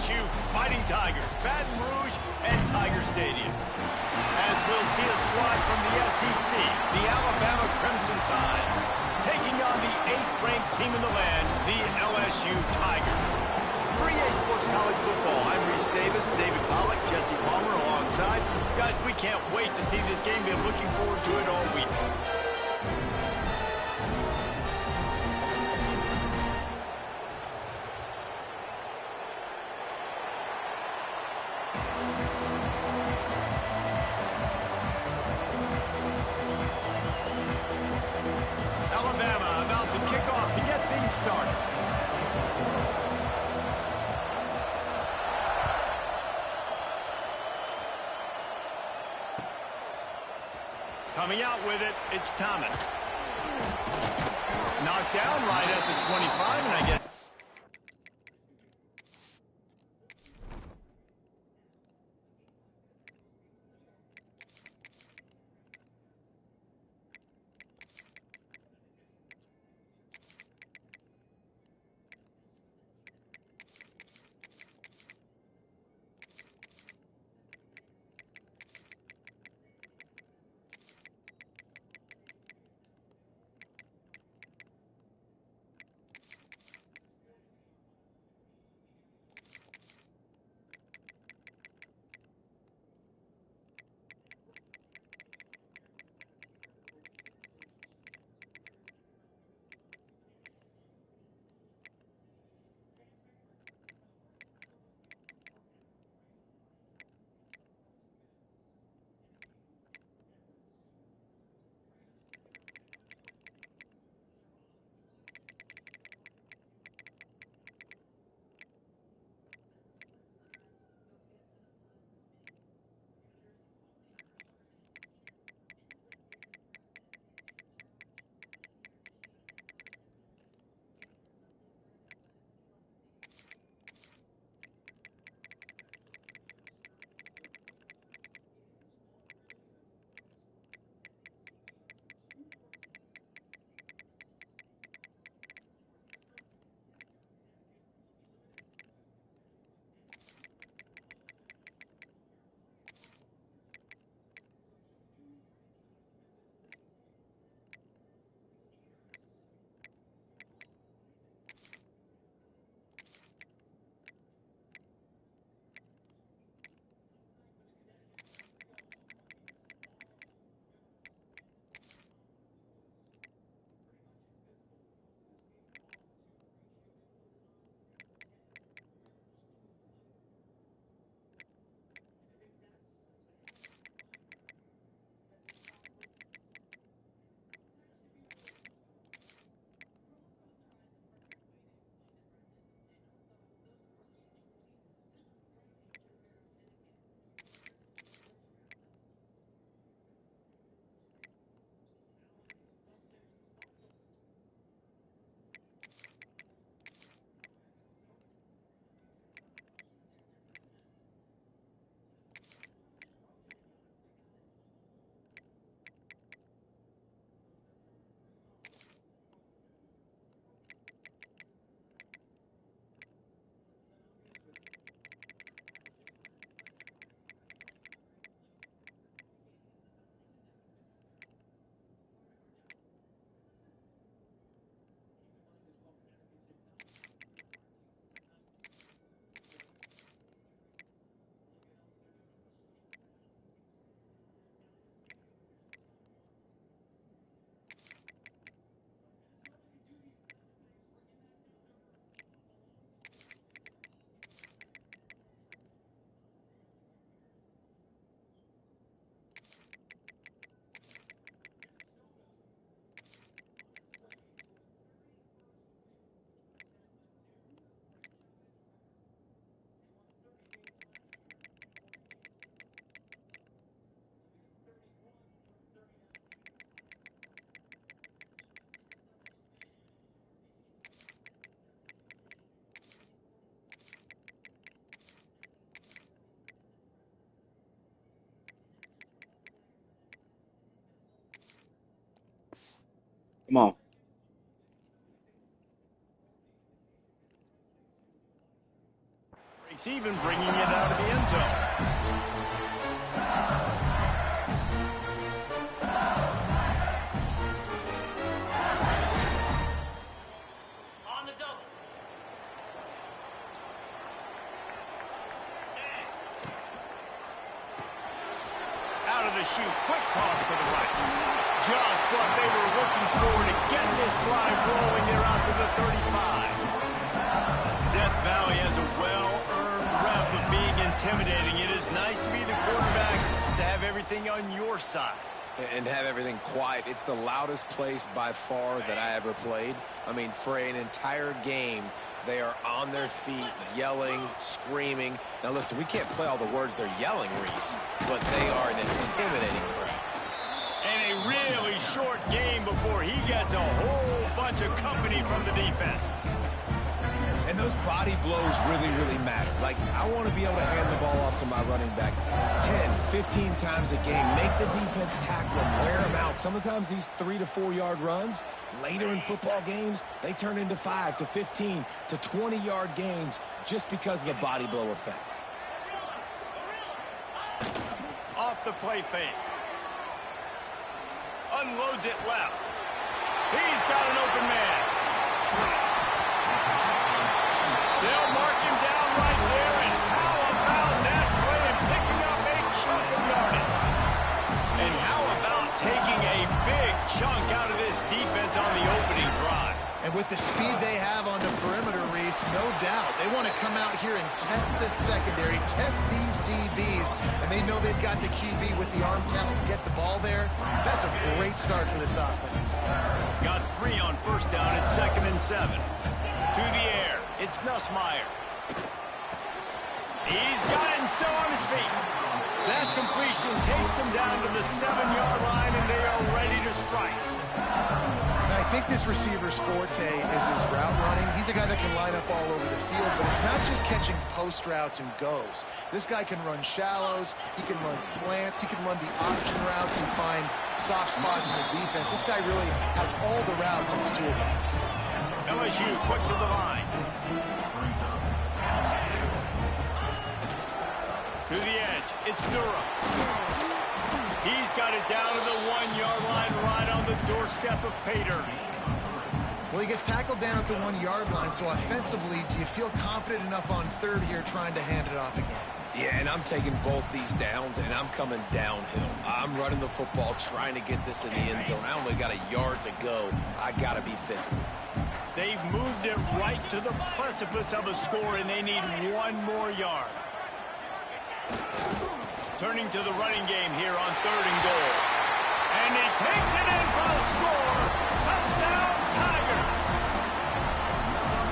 LSU Fighting Tigers, Baton Rouge, and Tiger Stadium. As we'll see a squad from the SEC, the Alabama Crimson Tide, taking on the 8th-ranked team in the land, the LSU Tigers. For EA Sports College Football, I'm Reese Davis, David Pollack, Jesse Palmer alongside. Guys, we can't wait to see this game. Been looking forward to it all week. Alabama about to kick off to get things started. Coming out with it, it's Thomas. Knocked down right at the 25, and I get... It's even bringing it out of the end zone. On the double. Out of the chute, quick toss to the right. Just what they were looking for to get this drive rolling there out to the 35. Death Valley has a well-earned rep of being intimidating. It is nice to be the quarterback, to have everything on your side. And have everything quiet. It's the loudest place by far that I ever played. I mean, for an entire game, they are on their feet, yelling, screaming. Now, listen, we can't play all the words they're yelling, Reese, but they are an intimidating crowd. And a really short game before he gets a whole bunch of company from the defense. And those body blows really, really matter. Like, I want to be able to hand the ball off to my running back 10, 15 times a game. Make the defense tackle them, wear them out. Sometimes these 3 to 4 yard runs, later in football games, they turn into 5 to 15 to 20 yard gains just because of the body blow effect. Off the play fake. Unloads it left. He's got an open man. They'll mark him down right there, and how about that play and picking up a chunk of yardage? And how about taking a big chunk out of this defense on the opening drive? And with the speed they have on the perimeter, Reese, no doubt, they want to come out here and test this secondary, test these DBs, and they know they've got the QB with the arm talent to get the ball there. That's a great start for this offense. Got 3 on first down at 2nd and 7. To the air. It's Nussmeier. He's got it and still on his feet. That completion takes him down to the 7-yard line, and they are ready to strike. And I think this receiver's forte is his route running. He's a guy that can line up all over the field, but it's not just catching post routes and goes. This guy can run shallows, he can run slants, he can run the option routes and find soft spots in the defense. This guy really has all the routes in his toolbox. LSU quick to the line. To the edge, it's Durham. He's got it down to the 1-yard line right on the doorstep of Pater. Well, he gets tackled down at the 1-yard line, so offensively, do you feel confident enough on third here trying to hand it off again? Yeah, and I'm taking both these downs, and I'm coming downhill. I'm running the football, trying to get this in the end zone. I only got a yard to go. I got to be physical. They've moved it right to the precipice of a score, and they need 1 more yard. Turning to the running game here on 3rd and goal. And he takes it in for the score. Touchdown, Tigers.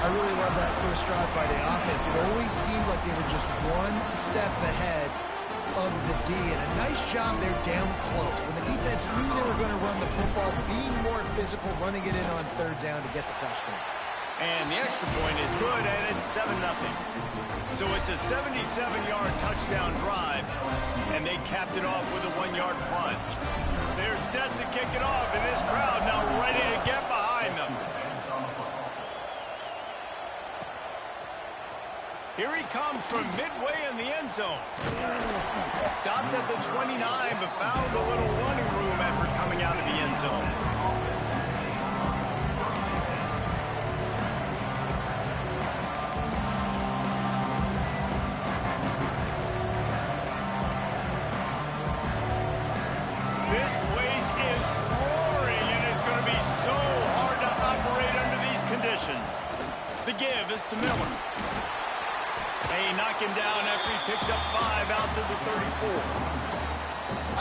I really love that first drive by the offense. It always seemed like they were just 1 step ahead of the D, and a nice job there down close. When the defense knew they were going to run the football, being more physical, running it in on 3rd down to get the touchdown. And the extra point is good, and it's 7-0. So it's a 77-yard touchdown drive, and they capped it off with a 1-yard plunge. They're set to kick it off, and this crowd now ready to get behind them. Here he comes from midway in the end zone. Stopped at the 29, but found a little running room after coming out of the end zone. This place is roaring, and it's going to be so hard to operate under these conditions. The give is to Miller. They knock him down after he picks up 5 out to the 34.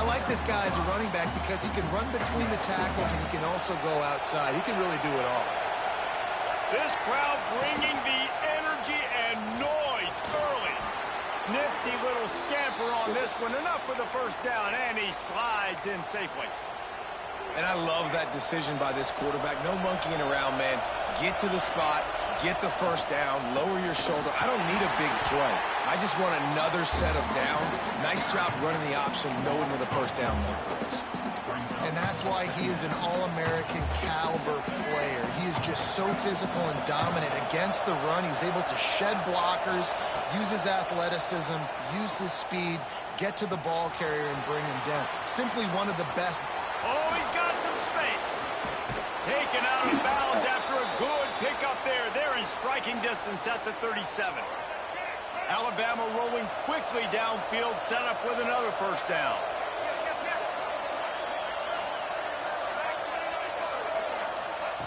I like this guy as a running back because he can run between the tackles and he can also go outside. He can really do it all. This crowd bringing the energy and noise early. Nifty little scamper on this one. Enough for the first down, and he slides in safely. And I love that decision by this quarterback. No monkeying around, man. Get to the spot, get the first down, lower your shoulder. I don't need a big play. I just want another set of downs. Nice job running the option, knowing where the first down marker is. And that's why he is an All-American caliber player. He is just so physical and dominant against the run. He's able to shed blockers, use his athleticism, use his speed, get to the ball carrier and bring him down. Simply one of the best. Oh, he's got some space. Taken out of bounds after a good pickup there. They're in striking distance at the 37. Alabama rolling quickly downfield, set up with another first down.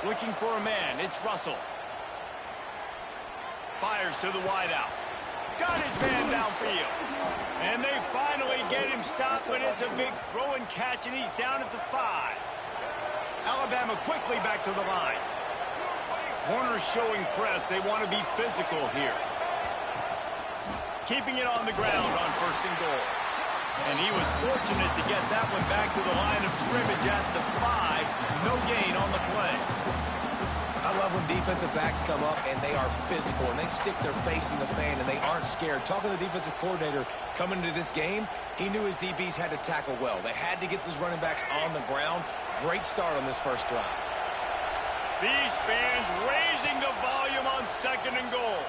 Looking for a man, it's Russell. Fires to the wideout. Got his man downfield. And they finally get him stopped, but it's a big throw and catch, and he's down at the 5. Alabama quickly back to the line. Corners showing press. They want to be physical here. Keeping it on the ground on 1st and goal. And he was fortunate to get that one back to the line of scrimmage at the 5. No gain on the play. I love when defensive backs come up and they are physical and they stick their face in the fan and they aren't scared. Talking to the defensive coordinator coming into this game, he knew his DBs had to tackle well. They had to get these running backs on the ground. Great start on this first drive. These fans raising the volume on 2nd and goal.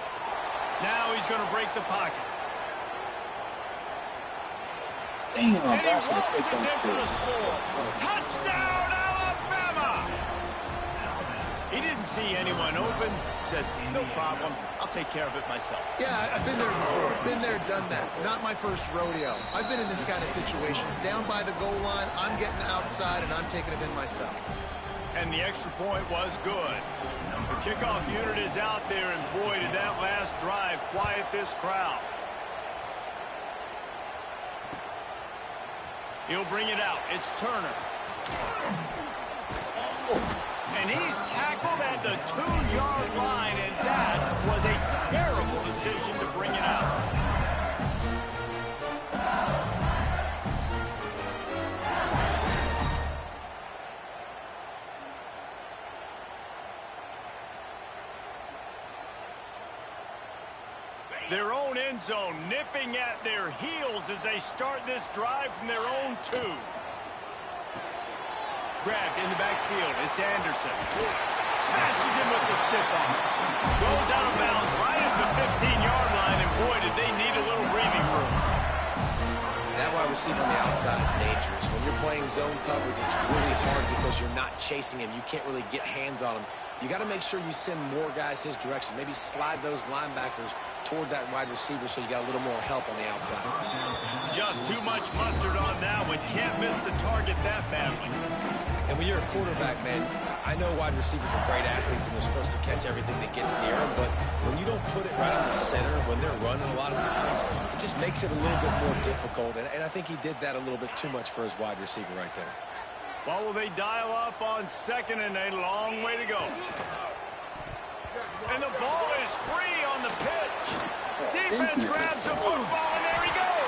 Now he's going to break the pocket. Damn, And he that should have waltzes picked in on for the six. score. Touchdown, Alabama! He didn't see anyone open. Said, no problem. I'll take care of it myself. Yeah, I've been there before. Been there, done that. Not my first rodeo. I've been in this kind of situation. Down by the goal line, I'm getting outside, and I'm taking it in myself. And the extra point was good. The kickoff unit is out there, and boy, did that last drive quiet this crowd. He'll bring it out. It's Turner. And he's tackled at the 2-yard line, and that was a terrible decision to bring it out. Their own end zone nipping at their heels as they start this drive from their own 2. Grabbed in the backfield. It's Anderson. Smashes him with the stiff arm. Goes out of bounds right at the 15-yard line, and boy, did they need a little breathing room. That wide receiver on the outside is dangerous. When you're playing zone coverage, it's really hard because you're not chasing him. You can't really get hands on him. You got to make sure you send more guys his direction. Maybe slide those linebackers toward that wide receiver so you got a little more help on the outside. Just too much mustard on that one. Can't miss the target that badly. And when you're a quarterback, man, I know wide receivers are great athletes and they're supposed to catch everything that gets near them, but when you don't put it right on the center, when they're running a lot of times, it just makes it a little bit more difficult. And I think he did that a little bit too much for his wide receiver right there. Well, will they dial up on 2nd and a long way to go? And the ball is free on the pitch. Defense grabs the football, and there he goes.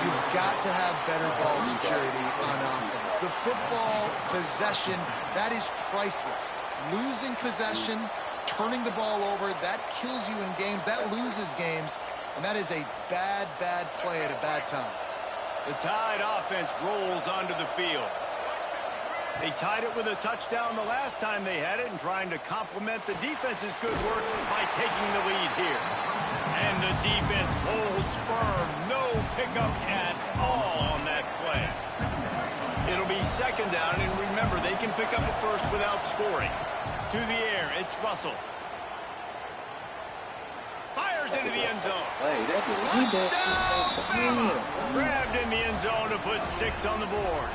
You've got to have better ball security on offense. The football possession, that is priceless. Losing possession, turning the ball over, that kills you in games. That loses games, and that is a bad, bad play at a bad time. The Tide offense rolls onto the field. They tied it with a touchdown the last time they had it and trying to complement the defense's good work by taking the lead here. And the defense holds firm. No pickup at all on that play. It'll be 2nd down, and remember, they can pick up a first without scoring. To the air, it's Russell. Fires into the end zone. Touchdown, Bama! Grabbed in the end zone to put 6 on the board.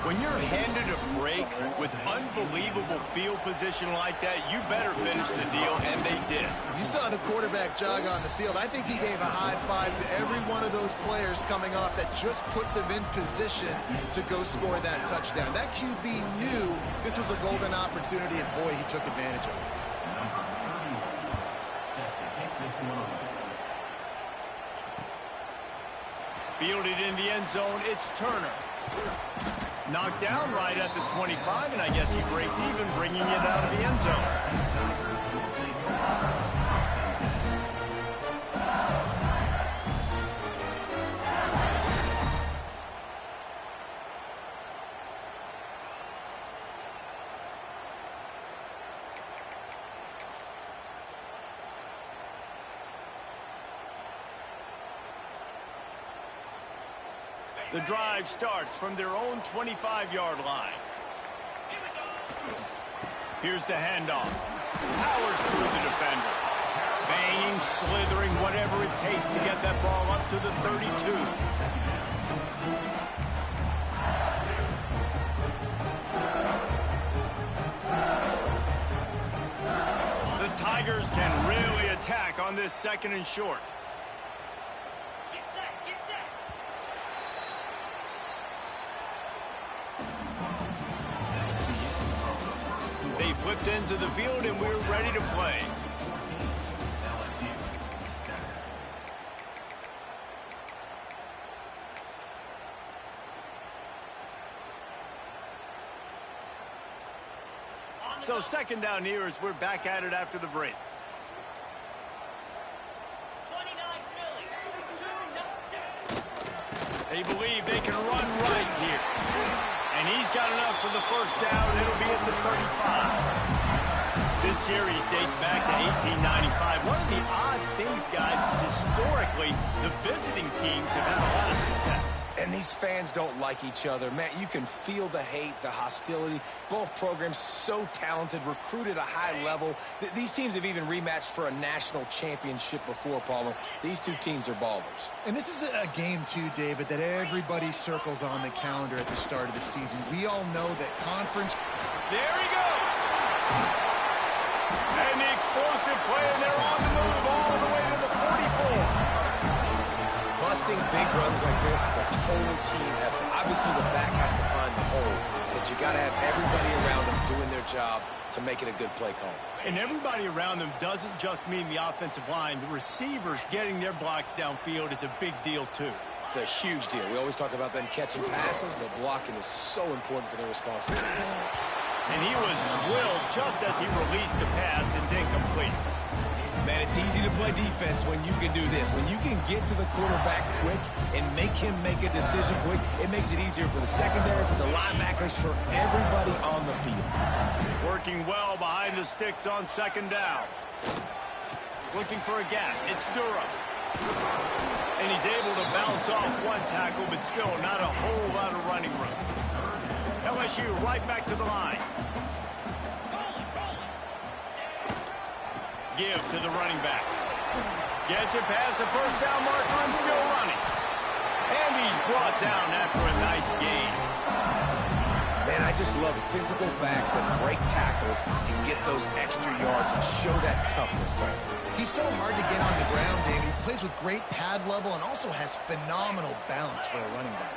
When you're handed a break with unbelievable field position like that, you better finish the deal, and they did. You saw the quarterback jog on the field. I think he gave a high five to every one of those players coming off that just put them in position to go score that touchdown. That QB knew this was a golden opportunity, and boy, he took advantage of it. Fielded in the end zone, it's Turner. Knocked down right at the 25, and I guess he breaks even, bringing it out of the end zone. The drive starts from their own 25-yard line. Here's the handoff. Powers through the defender. Banging, slithering, whatever it takes to get that ball up to the 32. The Tigers can really attack on this 2nd and short. Get set, get set. They flipped into the field, and we're ready to play. So 2nd down here as we're back at it after the break. 29 Philly. They believe they can run right here. And he's got enough for the 1st down. It'll be at the 35. This series dates back to 1895. One of the odd things, guys, is historically the visiting teams have had a lot of success. And these fans don't like each other. Man, you can feel the hate, the hostility. Both programs so talented, recruited at a high level. These teams have even rematched for a national championship before, Palmer. These two teams are ballers. And this is a game, too, David, that everybody circles on the calendar at the start of the season. We all know that conference... There he goes! And the explosive play, and they're on the move all the way to the 44. Busting big runs like this is a total team effort. Obviously, the back has to find the hole, but you got to have everybody around them doing their job to make it a good play call. And everybody around them doesn't just mean the offensive line. The receivers getting their blocks downfield is a big deal, too. It's a huge deal. We always talk about them catching passes, but blocking is so important for their responsibilities. And he was drilled just as he released the pass. It's incomplete. Man, it's easy to play defense when you can do this. When you can get to the quarterback quick and make him make a decision quick, it makes it easier for the secondary, for the linebackers, for everybody on the field. Working well behind the sticks on 2nd down. Looking for a gap. It's Durham. And he's able to bounce off one tackle, but still not a whole lot of running room. LSU right back to the line. Give to the running back. Gets it past the 1st down marker and still running. And he's brought down after a nice gain. Man, I just love physical backs that break tackles and get those extra yards and show that toughness play. He's so hard to get on the ground, David. He plays with great pad level and also has phenomenal balance for a running back.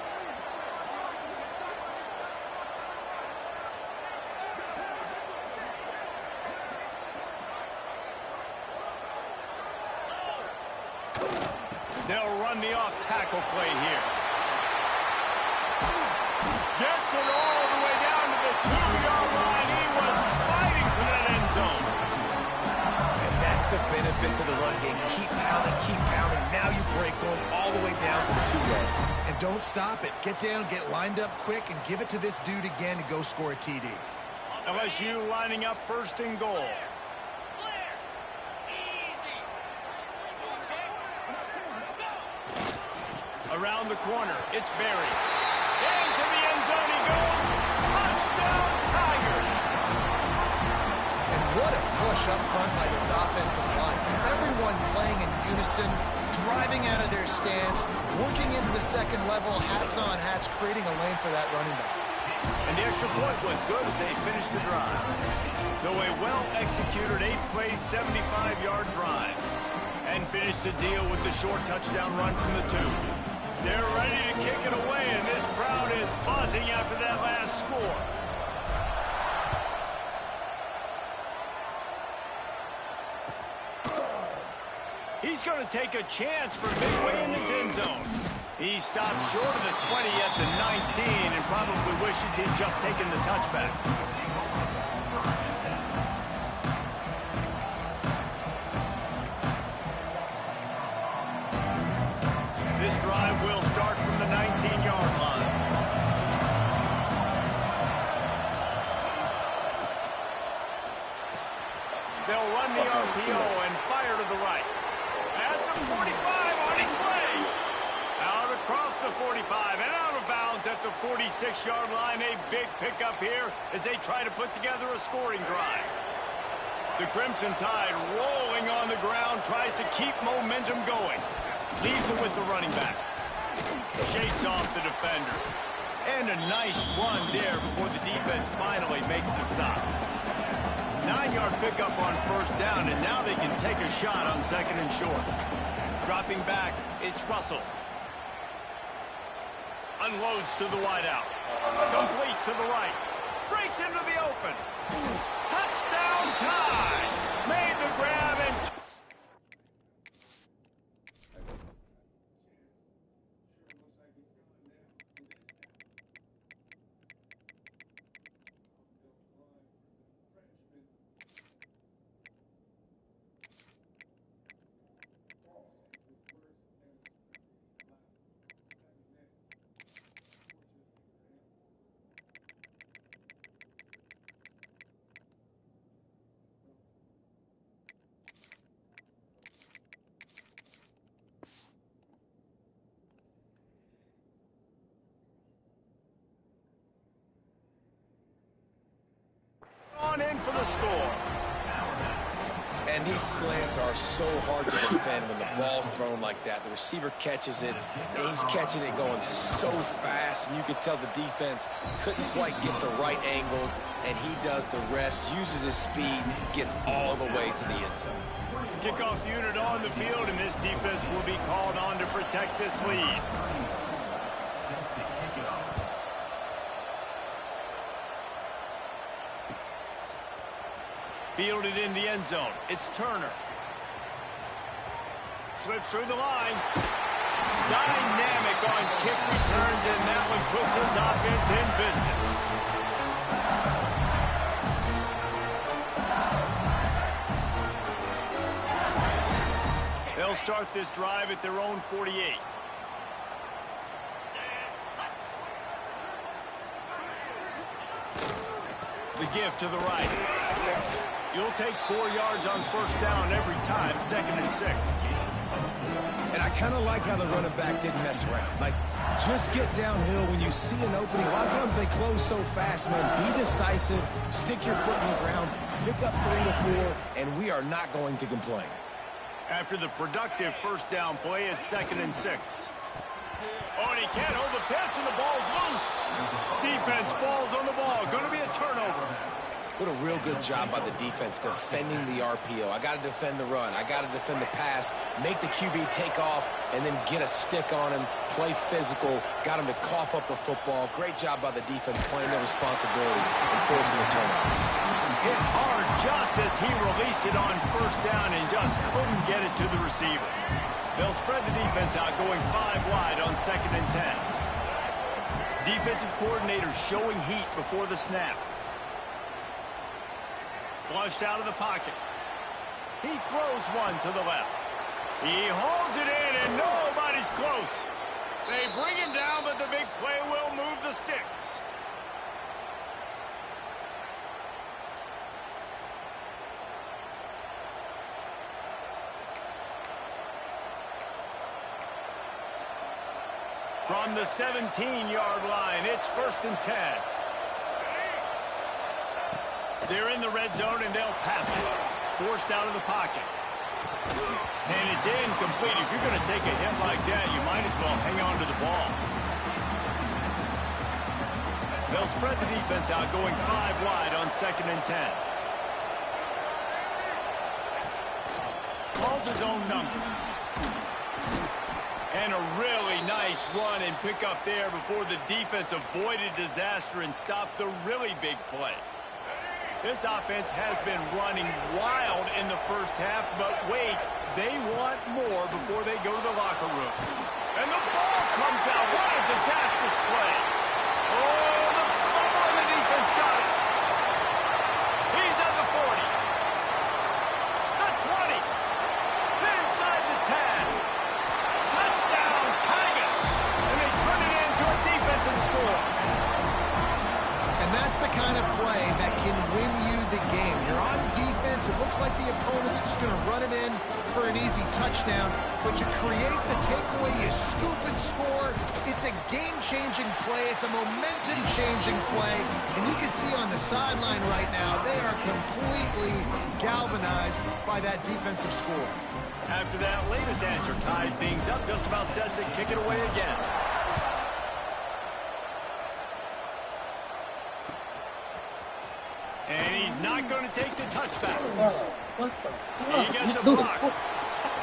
They'll run the off-tackle play here. Gets it all the way down to the 2-yard line. He was fighting for that end zone. And that's the benefit to the run game. Keep pounding. Now you break going all the way down to the 2-yard. And don't stop it. Get down, get lined up quick, and give it to this dude again to go score a TD. LSU lining up 1st and goal. Around the corner, it's Barry. Into the end zone he goes. Touchdown, Tigers! And what a push up front by this offensive line. Everyone playing in unison, driving out of their stance, working into the 2nd level, hats on hats, creating a lane for that running back. And the extra point was good as they finished the drive. So a well-executed 8-play, 75-yard drive. And finished the deal with the short touchdown run from the 2. They're ready to kick it away, and this crowd is buzzing after that last score. He's going to take a chance from midway in his end zone. He stopped short of the 20 at the 19 and probably wishes he'd just taken the touchback. This drive will start from the 19-yard line. They'll run the RPO and fire to the right. At the 45 on his way. Out across the 45 and out defense at the 46-yard line. A big pickup here as they try to put together a scoring drive. The Crimson Tide rolling on the ground, tries to keep momentum going. Leaves it with the running back. Shakes off the defender. And a nice run there before the defense finally makes the stop. 9-yard pickup on first down, and now they can take a shot on second and short. Dropping back, it's Russell. Unloads to the wideout. Complete to the right. Breaks into the open. Touchdown Tide! Made the grab and... on in for the score. And these slants are so hard to defend when the ball's thrown like that. The receiver catches it, and he's catching it going so fast, and you can tell the defense couldn't quite get the right angles, and he does the rest, uses his speed, gets all the way to the end zone. Kickoff unit on the field, and this defense will be called on to protect this lead. Fielded in the end zone. It's Turner. Slips through the line. Dynamic on kick returns, and that one puts his offense in business. They'll start this drive at their own 48. The give to the right. You'll take 4 yards on first down every time, 2nd and 6. And I kind of like how the running back didn't mess around. Like, just get downhill when you see an opening. A lot of times they close so fast, man. Be decisive, stick your foot in the ground, pick up 3 to 4, and we are not going to complain. After the productive first down play, it's 2nd and 6. Oh, and he can't hold the pitch, and the ball's loose. Defense falls on the ball. Going to be a turnover. What a real good job by the defense defending the RPO. I got to defend the run. I got to defend the pass, make the QB take off, and then get a stick on him, play physical, got him to cough up the football. Great job by the defense playing their responsibilities and forcing the turnover. Hit hard just as he released it on first down and just couldn't get it to the receiver. They'll spread the defense out, going 5 wide on 2nd and 10. Defensive coordinator showing heat before the snap. Flushed out of the pocket. He throws one to the left. He holds it in, and nobody's close. They bring him down, but the big play will move the sticks. From the 17-yard line, it's 1st and 10. They're in the red zone, and they'll pass it. Forced out of the pocket. And it's incomplete. If you're going to take a hit like that, you might as well hang on to the ball. They'll spread the defense out, going 5 wide on 2nd and 10. Calls his own number. And a really nice run and pick up there before the defense avoided disaster and stopped the really big play. This offense has been running wild in the first half, but wait, they want more before they go to the locker room. And the ball comes out. What a disastrous play. Oh, the fumble, and the defense got it. He's at the 40. The 20. Inside the 10. Touchdown, Tigers. And they turn it into a defensive score. And that's the kind of play that can win you the game. You're on defense, defense. It looks like the opponent's just going to run it in for an easy touchdown, but you create the takeaway, you scoop and score. It's a game-changing play. It's a momentum-changing play, and you can see on the sideline right now, they are completely galvanized by that defensive score. After that latest answer tied things up, just about set to kick it away again. And he's not going to take the touchback. What the fuck? He gets a Dude, block.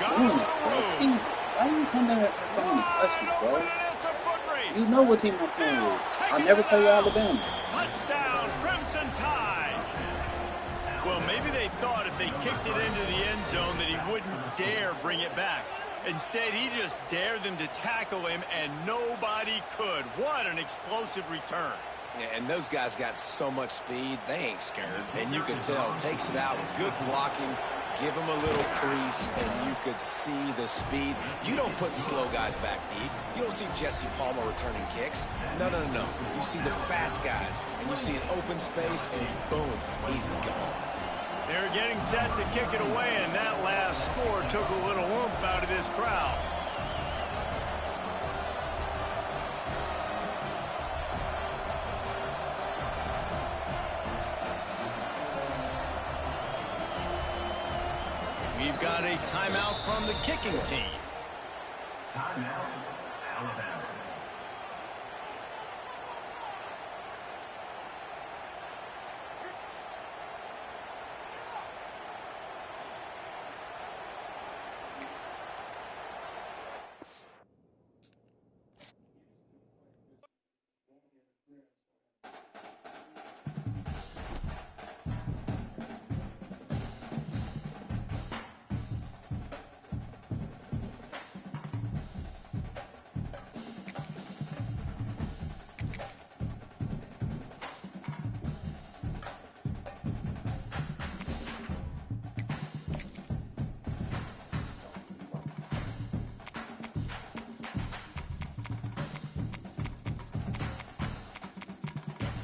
Got Dude, him through. why you come there and someone touch me, bro? It's a foot race. You know what team I'm playing with. I never play Alabama. Touchdown, Crimson Tide. Well, maybe they thought if they kicked it into the end zone that he wouldn't dare bring it back. Instead, he just dared them to tackle him, and nobody could. What an explosive return. Yeah, and those guys got so much speed, they ain't scared. And you can tell, takes it out, good blocking, give him a little crease, and you could see the speed. You don't put slow guys back deep. You don't see Jesse Palmer returning kicks. No. You see the fast guys, and you see an open space, and boom, he's gone. They're getting set to kick it away, and that last score took a little oomph out of this crowd. We've got a timeout from the kicking team. Timeout, Alabama.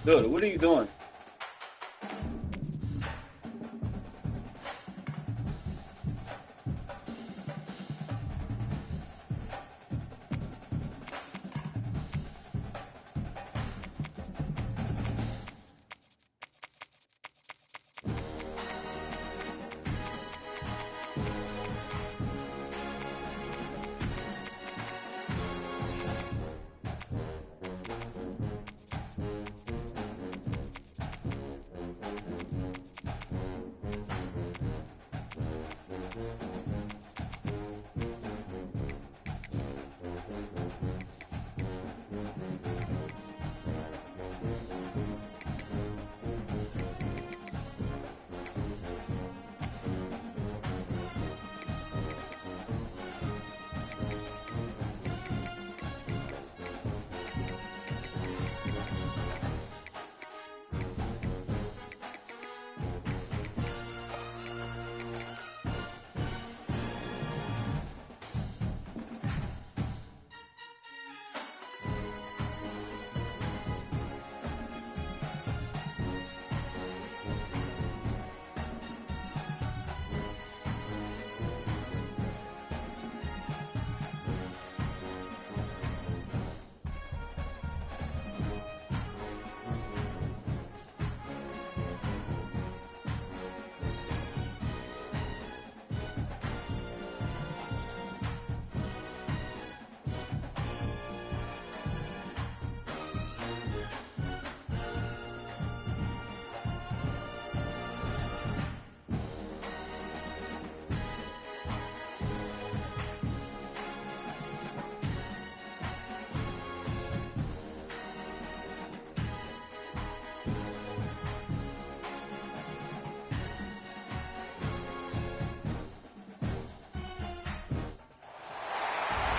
Dude, what are you doing?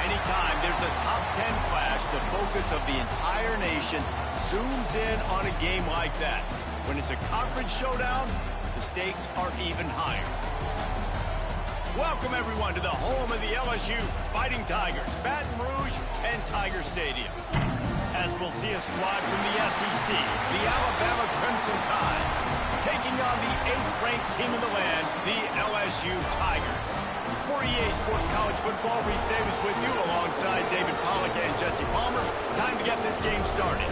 Anytime there's a top 10 clash, the focus of the entire nation zooms in on a game like that. When it's a conference showdown, the stakes are even higher. Welcome, everyone, to the home of the LSU Fighting Tigers, Baton Rouge and Tiger Stadium. As we'll see a squad from the SEC, the Alabama Crimson Tide, taking on the 8th-ranked team in the land, the LSU Tigers. For EA Sports College Football, Reese Davis with you alongside David Pollack and Jesse Palmer. Time to get this game started.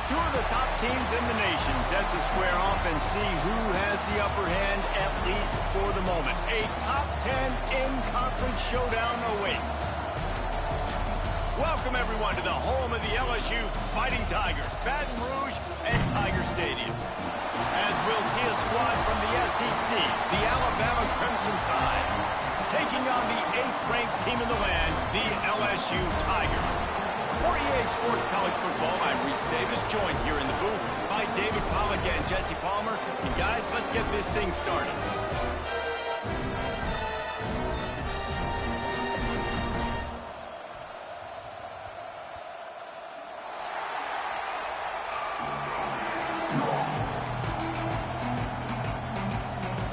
Two of the top teams in the nation set to square off and see who has the upper hand, at least for the moment. A top 10 in-conference showdown awaits. Welcome, everyone, to the home of the LSU Fighting Tigers, Baton Rouge and Tiger Stadium. As we'll see a squad from the SEC, the Alabama Crimson Tide, taking on the 8th-ranked team in the land, the LSU Tigers. For EA Sports College Football, I'm Reese Davis, joined here in the booth by David Pollack and Jesse Palmer. And guys, let's get this thing started.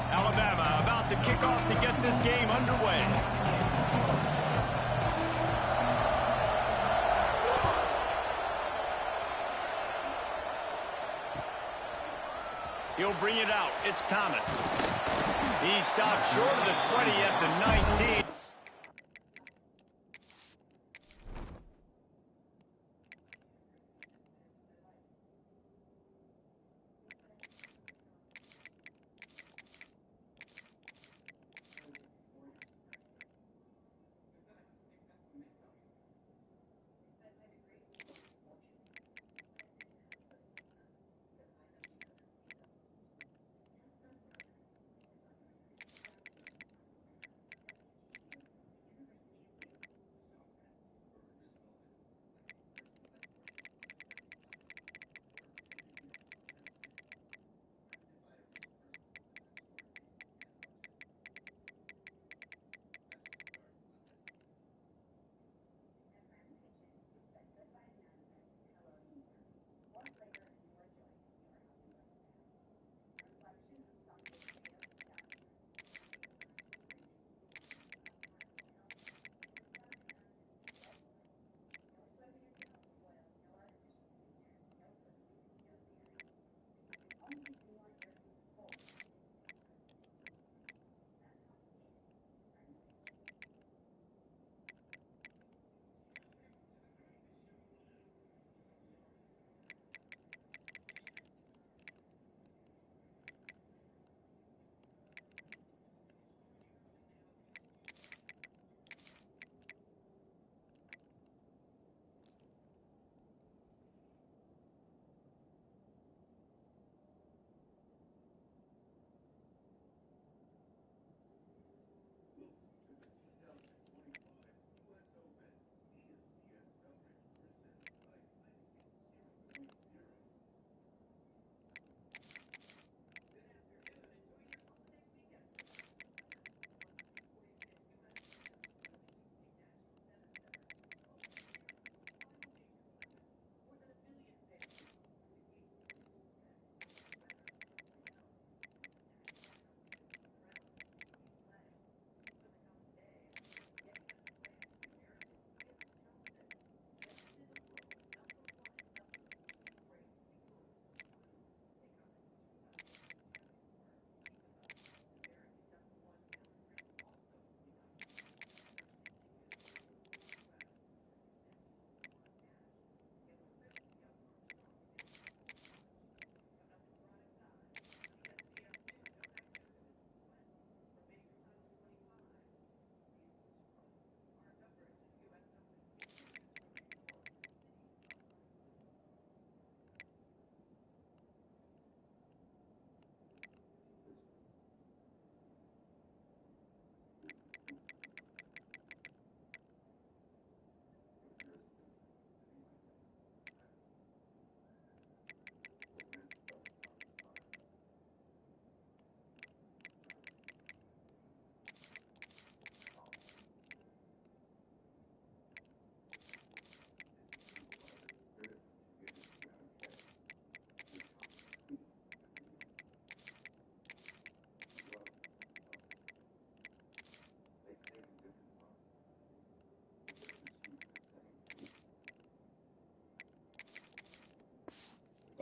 Alabama about to kick off to get this game underway. He'll bring it out. It's Thomas. He stopped short of the 20 at the 19.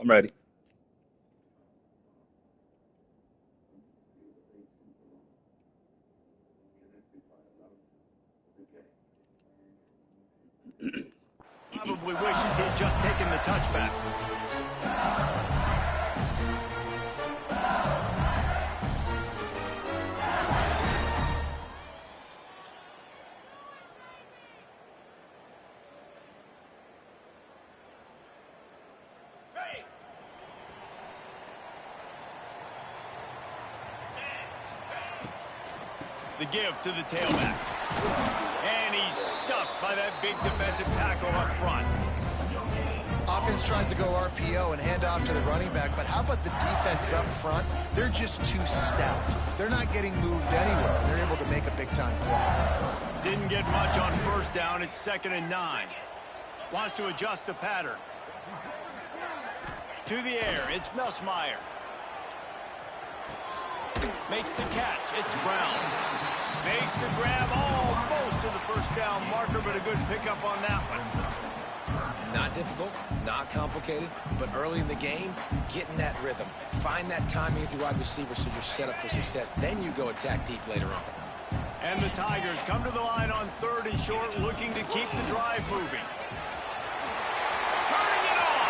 I'm ready. Probably wishes he had just taken the touchback. The give to the tailback. And he's stuffed by that big defensive tackle up front. Offense tries to go RPO and hand off to the running back, but how about the defense up front? They're just too stout. They're not getting moved anywhere. They're able to make a big-time play. Didn't get much on first down. It's 2nd and 9. Wants to adjust the pattern. To the air. It's Nussmeier. Makes the catch. It's Brown. Makes the grab almost to the first down marker, but a good pickup on that one. Not difficult, not complicated, but early in the game, get in that rhythm. Find that timing with your wide receiver so you're set up for success. Then you go attack deep later on. And the Tigers come to the line on 3rd and short, looking to keep the drive moving. Turning it on!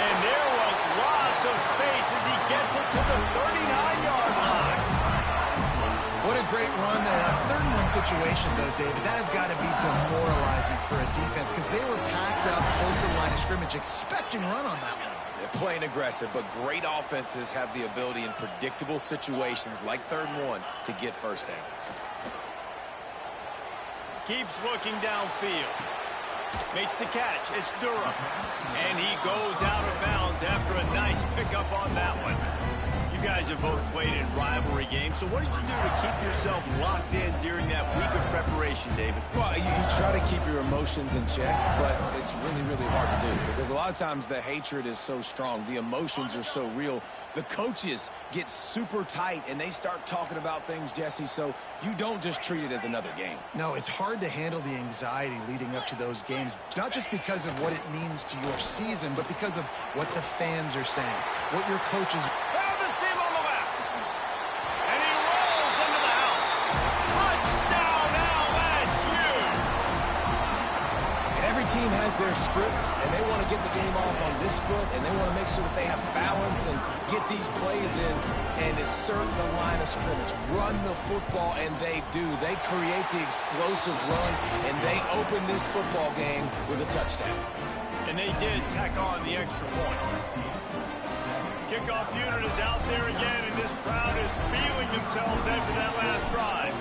And there was lots of space as he gets it to the 39-yard line. What a great run there. On 3rd and 1 situation, though, David, that has got to be demoralizing for a defense because they were packed up close to the line of scrimmage, expecting run on that one. They're playing aggressive, but great offenses have the ability in predictable situations like 3rd and 1 to get first downs. Keeps looking downfield. Makes the catch. It's Durham. And he goes out of bounds after a nice pickup on that one. You guys have both played in rivalry games, so what did you do to keep yourself locked in during that week of preparation, David? Well, you try to keep your emotions in check, but it's really, really hard to do because a lot of times the hatred is so strong. The emotions are so real. The coaches get super tight, and they start talking about things, Jesse, so you don't just treat it as another game. No, it's hard to handle the anxiety leading up to those games, not just because of what it means to your season, but because of what the fans are saying, what your coaches... Found the seam on the left. And he rolls into the house. Touchdown, LSU! And every team has their script, and they want to get the game off on this foot, and they want to make sure that they have balance and get these plays in and assert the line of scrimmage. Run the football, and they do. They create the explosive run, and they open this football game with a touchdown. And they did tack on the extra point. Kickoff unit is out there again, and this crowd is feeling themselves after that last drive.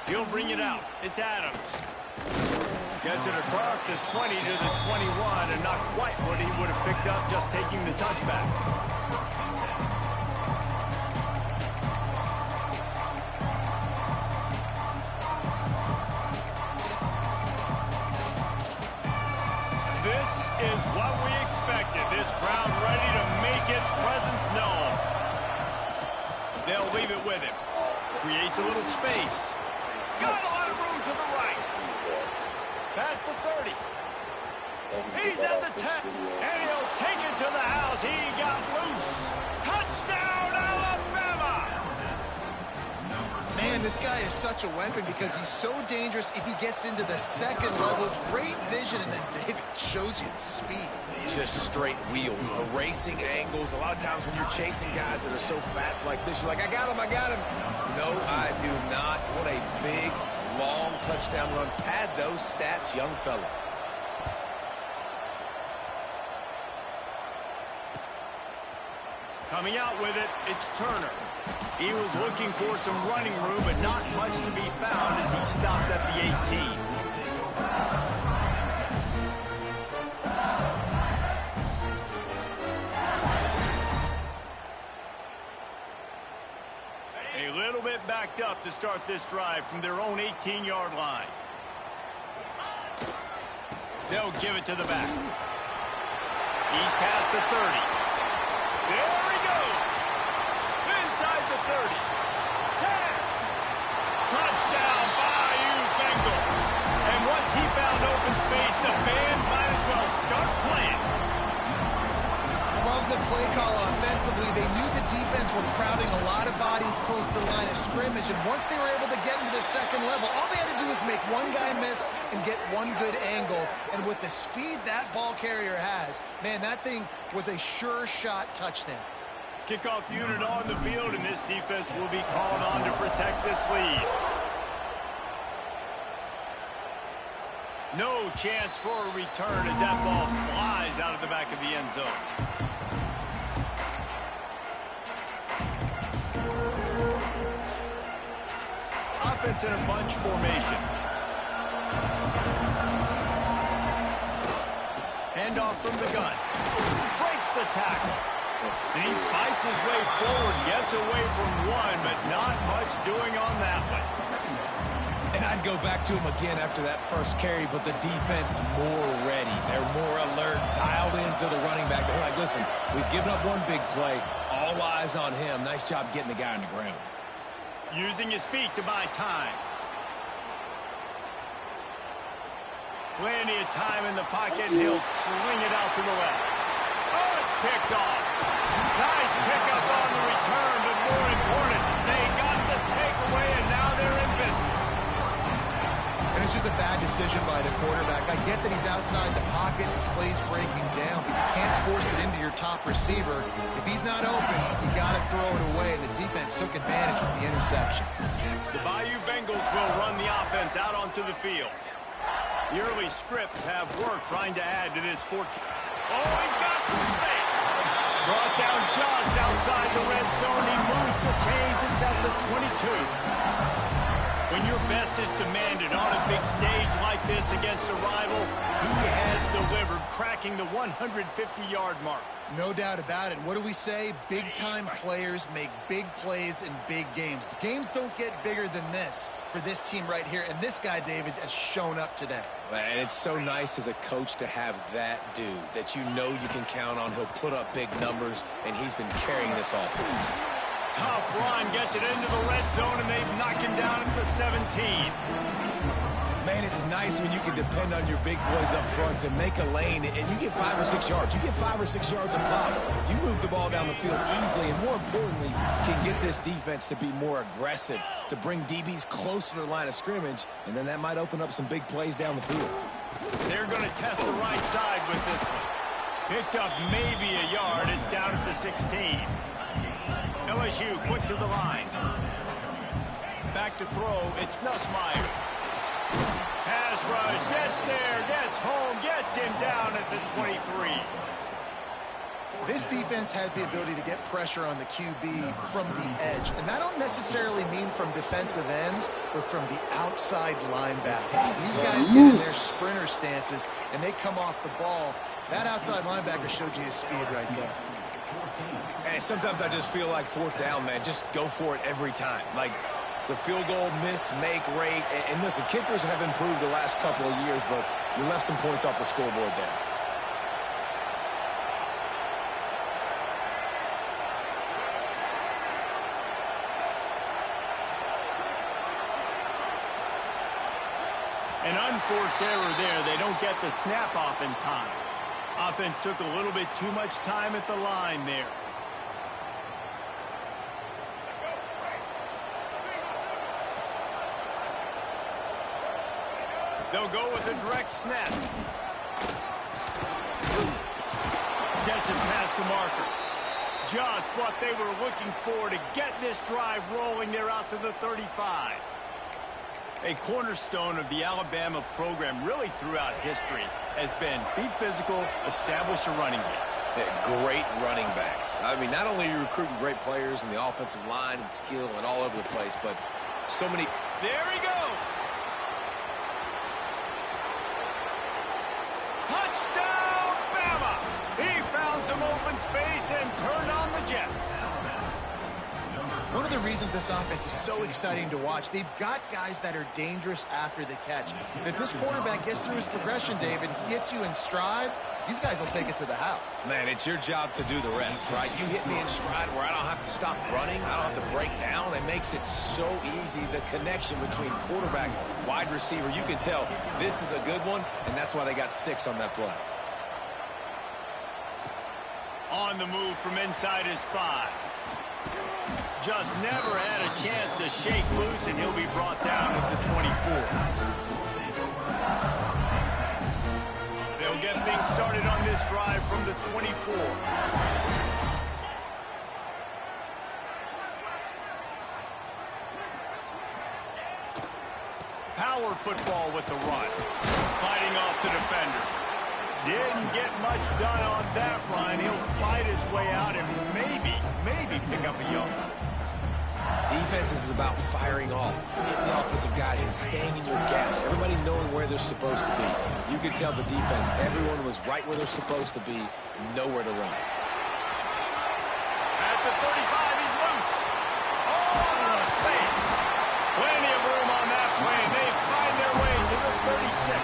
He'll bring it out. It's Adams. Gets it across the 20 to the 21, and not quite what he would have picked up just taking the touchback. This is what we expected. This crowd ready to make its presence known. They'll leave it with him. Creates a little space. Got a lot of room to the right. Past the 30. He's at the 10. And he'll take it to the house. He got loose. Touchdown, Alabama! Man, this guy is such a weapon because he's so dangerous if he gets into the 2nd level. Great vision, and then David shows you the speed. Just straight wheels, erasing angles. A lot of times when you're chasing guys that are so fast like this, you're like, I got him, I got him. No, I do not. What a big, long touchdown run. Pad those stats, young fella. Coming out with it, it's Turner. He was looking for some running room, but not much to be found as he stopped at the 18. A little bit backed up to start this drive from their own 18-yard line. They'll give it to the back. He's past the 30. There he goes. Inside the 30. 10. the play call offensively. They knew the defense were crowding a lot of bodies close to the line of scrimmage, and once they were able to get into the second level, all they had to do was make one guy miss and get one good angle. And with the speed that ball carrier has, man, that thing was a sure shot touchdown. Kickoff unit on the field, and this defense will be called on to protect this lead. No chance for a return as that ball flies out of the back of the end zone. Offense in a bunch formation. Handoff from the gun. Breaks the tackle. And he fights his way forward, gets away from one, but not much doing on that one. And I'd go back to him again after that first carry, but the defense more ready. They're more alert, dialed into the running back. They're like, listen, we've given up one big play. All eyes on him. Nice job getting the guy on the ground. Using his feet to buy time. Plenty of time in the pocket, and he'll sling it out to the left. Oh, it's picked off. Nice pickup on the return, but more important, they got the takeaway, and now they're in business. And it's just a bad decision by the quarterback. I get that he's outside the pocket, plays breaking down, but you can't force it into your top receiver. If he's not open, you got to throw it away, and the defense took advantage with the interception. The Bayou Bengals will run the offense out onto the field. The early scripts have worked trying to add to this 14. Oh, he's got some space. Brought down just outside the red zone. He moves the chains. It's at the 22. When your best is demanded on a big stage like this against a rival, he has delivered, cracking the 150-yard mark. No doubt about it. What do we say? Big-time players make big plays in big games. The games don't get bigger than this for this team right here, and this guy, David, has shown up today. And it's so nice as a coach to have that dude that you know you can count on. He'll put up big numbers, and he's been carrying this offense. Tough run, gets it into the red zone, and they've knocked him down at the 17. Man, it's nice when you can depend on your big boys up front to make a lane, and you get 5 or 6 yards. You get 5 or 6 yards of pop. You move the ball down the field easily, and more importantly, can get this defense to be more aggressive, to bring DBs close to the line of scrimmage, and then that might open up some big plays down the field. They're going to test the right side with this one. Picked up maybe a yard. It's down at the 16. LSU quick to the line. Back to throw. It's Nussmeier. Pass rush, gets there, gets home, gets him down at the 23. This defense has the ability to get pressure on the QB from the edge. And I don't necessarily mean from defensive ends, but from the outside linebackers. These guys get in their sprinter stances, and they come off the ball. That outside linebacker showed you his speed right there. And sometimes I just feel like fourth down, man. Just go for it every time. Like, the field goal miss-make rate. And listen, kickers have improved the last couple of years, but you left some points off the scoreboard there. An unforced error there. They don't get the snap off in time. Offense took a little bit too much time at the line there. They'll go with a direct snap. Gets it past the marker. Just what they were looking for to get this drive rolling. They're out to the 35. A cornerstone of the Alabama program really throughout history has been be physical, establish a running game. Great running backs. I mean, not only are you recruiting great players in the offensive line and skill and all over the place, but so many... There he goes. Touchdown, Bama! He found some open space and turned on the Jets. One of the reasons this offense is so exciting to watch, they've got guys that are dangerous after the catch. And if this quarterback gets through his progression, David, hits you in stride, these guys will take it to the house. Man, it's your job to do the rest, right? You hit me in stride where I don't have to stop running, I don't have to break down. It makes it so easy, the connection between quarterback, wide receiver. You can tell this is a good one, and that's why they got 6 on that play. On the move from inside his 5. Just never had a chance to shake loose, and he'll be brought down at the 24. They'll get things started on this drive from the 24. Power football with the run. Fighting off the defender. Didn't get much done on that run. He'll fight his way out and maybe pick up a yard. Defense is about firing off, hitting the offensive guys, and staying in your gaps. Everybody knowing where they're supposed to be. You could tell the defense, everyone was right where they're supposed to be, nowhere to run. At the 35, he's loose. Oh, space. Plenty of room on that play, and they find their way to the 36.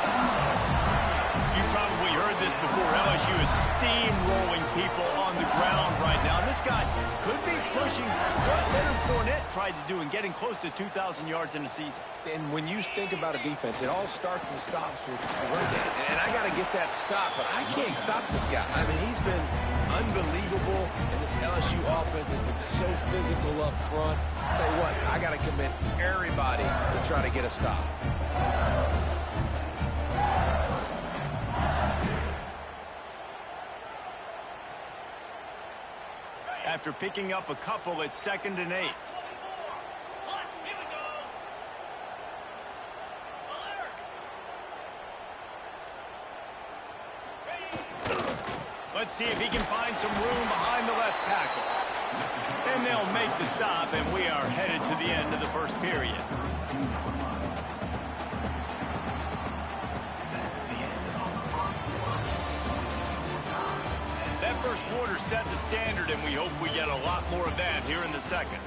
You've probably heard this before. LSU is steamrolling people on the ground right now. And this guy could be pushing what Leonard Fournette tried to do and getting close to 2,000 yards in a season. And when you think about a defense, it all starts and stops with the run game. And I got to get that stop, but I can't stop this guy. I mean, he's been unbelievable, and this LSU offense has been so physical up front. Tell you what, I got to commit everybody to try to get a stop. After picking up a couple, it's 2nd and 8. Let's see if he can find some room behind the left tackle. And they'll make the stop, and we are headed to the end of the first period. That first quarter set the standard, and we hope we get a lot more of that here in the second.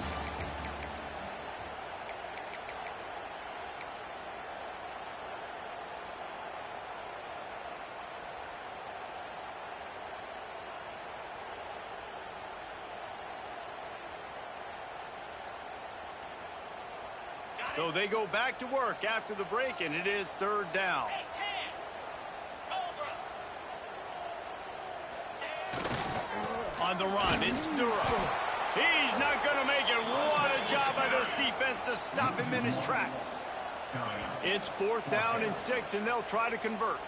So they go back to work after the break, and it is 3rd down. On the run, it's Durham. He's not going to make it. What a job by this defense to stop him in his tracks. It's 4th down and 6, and they'll try to convert.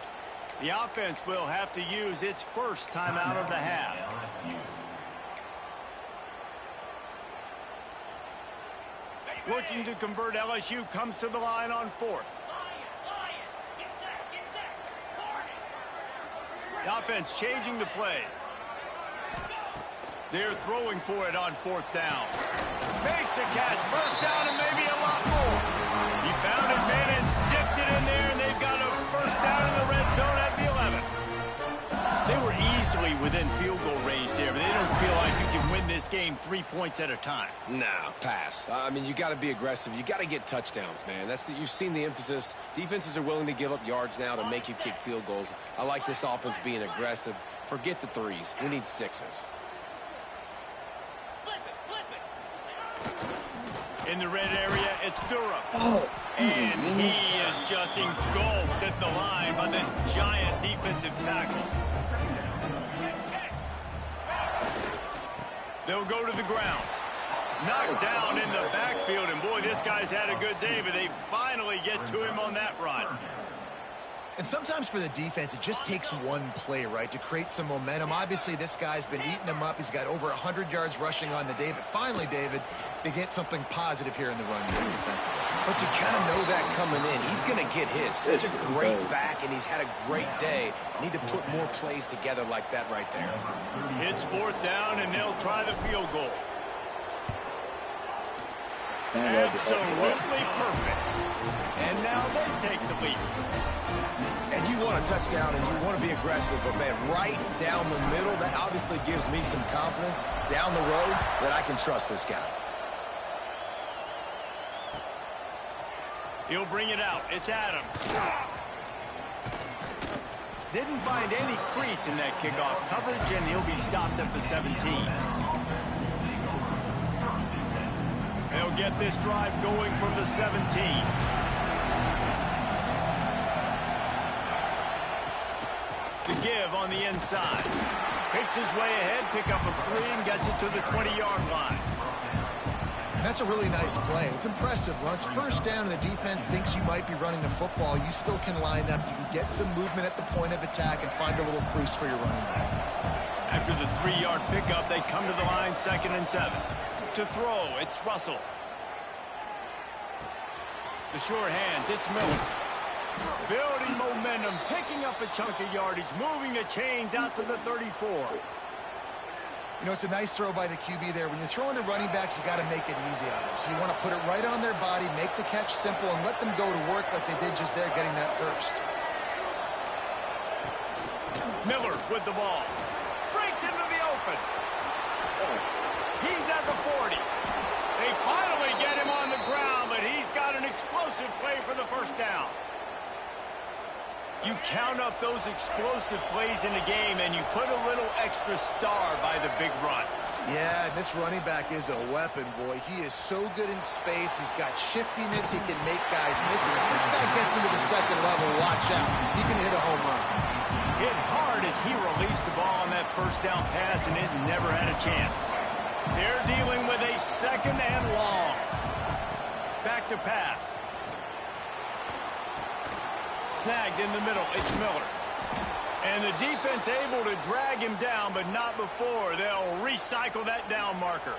The offense will have to use its first timeout of the half. Looking to convert, LSU comes to the line on 4th. The offense changing the play. They're throwing for it on 4th down. Makes a catch. 1st down and maybe a lot more. He found his man and zipped it in there, and they've got a 1st down in the red zone at the 11. They were easily within field goal range there, but they don't feel like you can win this game 3 points at a time. Nah, pass. I mean, you got to be aggressive. You got to get touchdowns, man. You've seen the emphasis. Defenses are willing to give up yards now to make you kick field goals. I like this offense being aggressive. Forget the 3s. We need 6s. In the red area, it's Durham. And he is just engulfed at the line by this giant defensive tackle. They'll go to the ground. Knocked down in the backfield, and boy, this guy's had a good day, but they finally get to him on that run. And sometimes for the defense, it just takes one play, right, to create some momentum. Obviously, this guy's been eating him up. He's got over 100 yards rushing on the day. But finally, David, they get something positive here in the run game defensively. But you kind of know that coming in. He's going to get his. Such a great back, and he's had a great day. Need to put more plays together like that right there. It's 4th down, and they'll try the field goal. Absolutely perfect. And now they take the lead. And you want a touchdown and you want to be aggressive, but man, right down the middle, that obviously gives me some confidence down the road that I can trust this guy. He'll bring it out. It's Adams. Didn't find any crease in that kickoff coverage, and he'll be stopped at the 17. They'll get this drive going from the 17. The give on the inside. Picks his way ahead, pick up a 3, and gets it to the 20-yard line. And that's a really nice play. It's impressive. When it's first down and the defense thinks you might be running the football, you still can line up. You can get some movement at the point of attack and find a little crease for your running back. After the 3-yard pickup, they come to the line, 2nd and 7. To throw, it's Russell. The short hands, it's Miller. Building momentum, picking up a chunk of yardage, moving the chains out to the 34. You know, it's a nice throw by the QB there. When you're throwing to running backs, you got to make it easy on them. So you want to put it right on their body, make the catch simple, and let them go to work like they did just there, getting that first. Miller with the ball. Breaks into the open. He's at the 40. They finally get him on the ground, but he's got an explosive play for the first down. You count up those explosive plays in the game, and you put a little extra star by the big run. Yeah, and this running back is a weapon, boy. He is so good in space. He's got shiftiness. He can make guys miss it. If this guy gets into the second level, watch out. He can hit a home run. Hit hard as he released the ball on that first down pass, and it never had a chance. They're dealing with a 2nd and long. Back to pass. Snagged in the middle, it's Miller. And the defense able to drag him down, but not before. They'll recycle that down marker.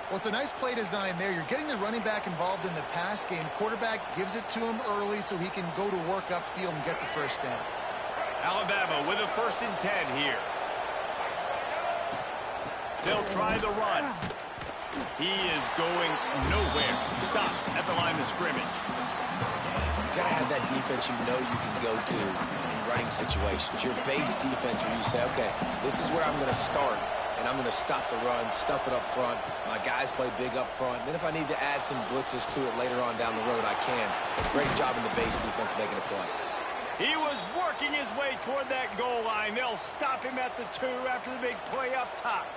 Well, it's a nice play design there. You're getting the running back involved in the pass game. Quarterback gives it to him early so he can go to work upfield and get the first down. Alabama with a 1st and 10 here. They'll try the run. He is going nowhere. Stop at the line of scrimmage. You got to have that defense you know you can go to in running situations. Your base defense where you say, okay, this is where I'm going to start, and I'm going to stop the run, stuff it up front. My guys play big up front. Then if I need to add some blitzes to it later on down the road, I can. But great job in the base defense making a play. He was working his way toward that goal line. They'll stop him at the 2 after the big play up top.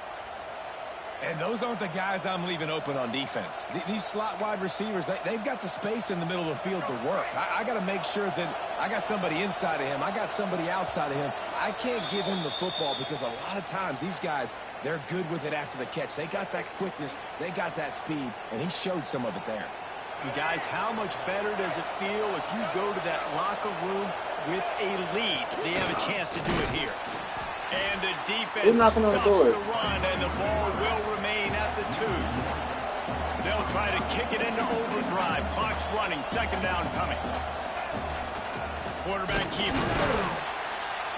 And those aren't the guys I'm leaving open on defense. These slot wide receivers, they've got the space in the middle of the field to work. I got to make sure that I got somebody inside of him. I got somebody outside of him. I can't give him the football because a lot of times these guys, they're good with it after the catch. They got that quickness. They got that speed, and he showed some of it there. And guys, how much better does it feel if you go to that locker room with a lead? They have a chance to do it here. And the defense stops the run, and the ball will remain at the 2. They'll try to kick it into overdrive. Clock's running. 2nd down coming. Quarterback keeper.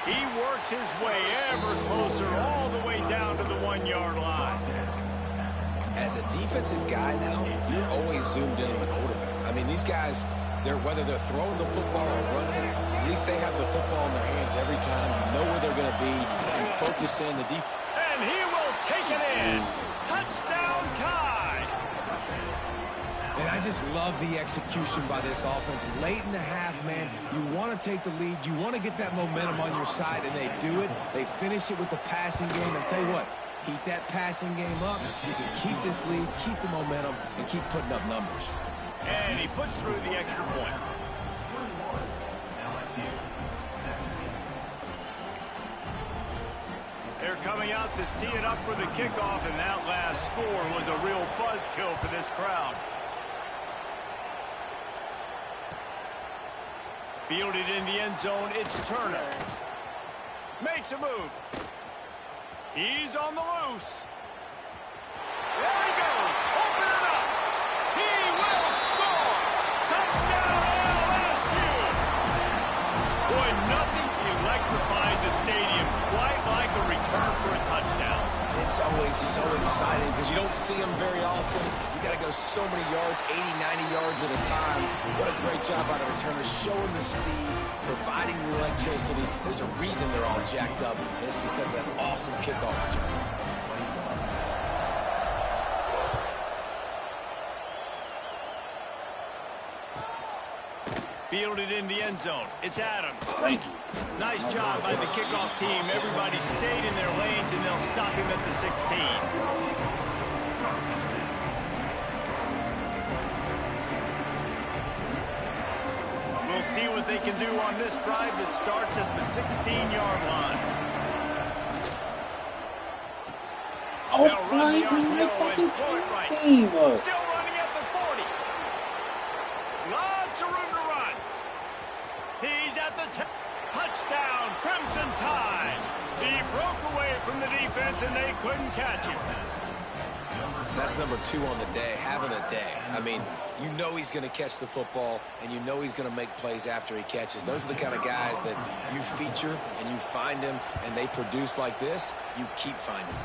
He works his way ever closer all the way down to the 1-yard line. As a defensive guy now, you're always zoomed in on the quarterback. I mean, these guys, whether they're throwing the football or running it, at least they have the football in their hands every time. You know where they're going to be. You focus in the defense. And he will take it in. Touchdown tie. And I just love the execution by this offense. Late in the half, man, you want to take the lead. You want to get that momentum on your side, and they do it. They finish it with the passing game. I'll tell you what, keep that passing game up. You can keep this lead, keep the momentum, and keep putting up numbers. And he puts through the extra point. They're coming out to tee it up for the kickoff, and that last score was a real buzzkill for this crowd. Fielded in the end zone, it's Turner. Makes a move. He's on the loose. There he goes. Open it up. He will score. Touchdown LSU. Boy, nothing electrifies a stadium quite like a return for a touchdown. It's always so exciting because you don't see them very often. You got to go so many yards, 80, 90 yards at a time. What a great job by the returner, showing the speed, providing the electricity. There's a reason they're all jacked up, and it's because of that awesome kickoff return. Fielded in the end zone. It's Adams. Thank you. Nice job by the kickoff team. Everybody stayed in their lanes, and they'll stop him at the 16. We'll see what they can do on this drive that starts at the 16-yard line. They'll run the Outplaying me RPO with fucking and throw it pass right. scheme. Still running at the 40. Lots of room to run. He's at the touchdown, Crimson Tide. He broke away from the defense and they couldn't catch him. That's number 2 on the day, having a day. I mean, you know he's going to catch the football, and you know he's going to make plays after he catches. Those are the kind of guys that you feature and you find them, and they produce like this, you keep finding them.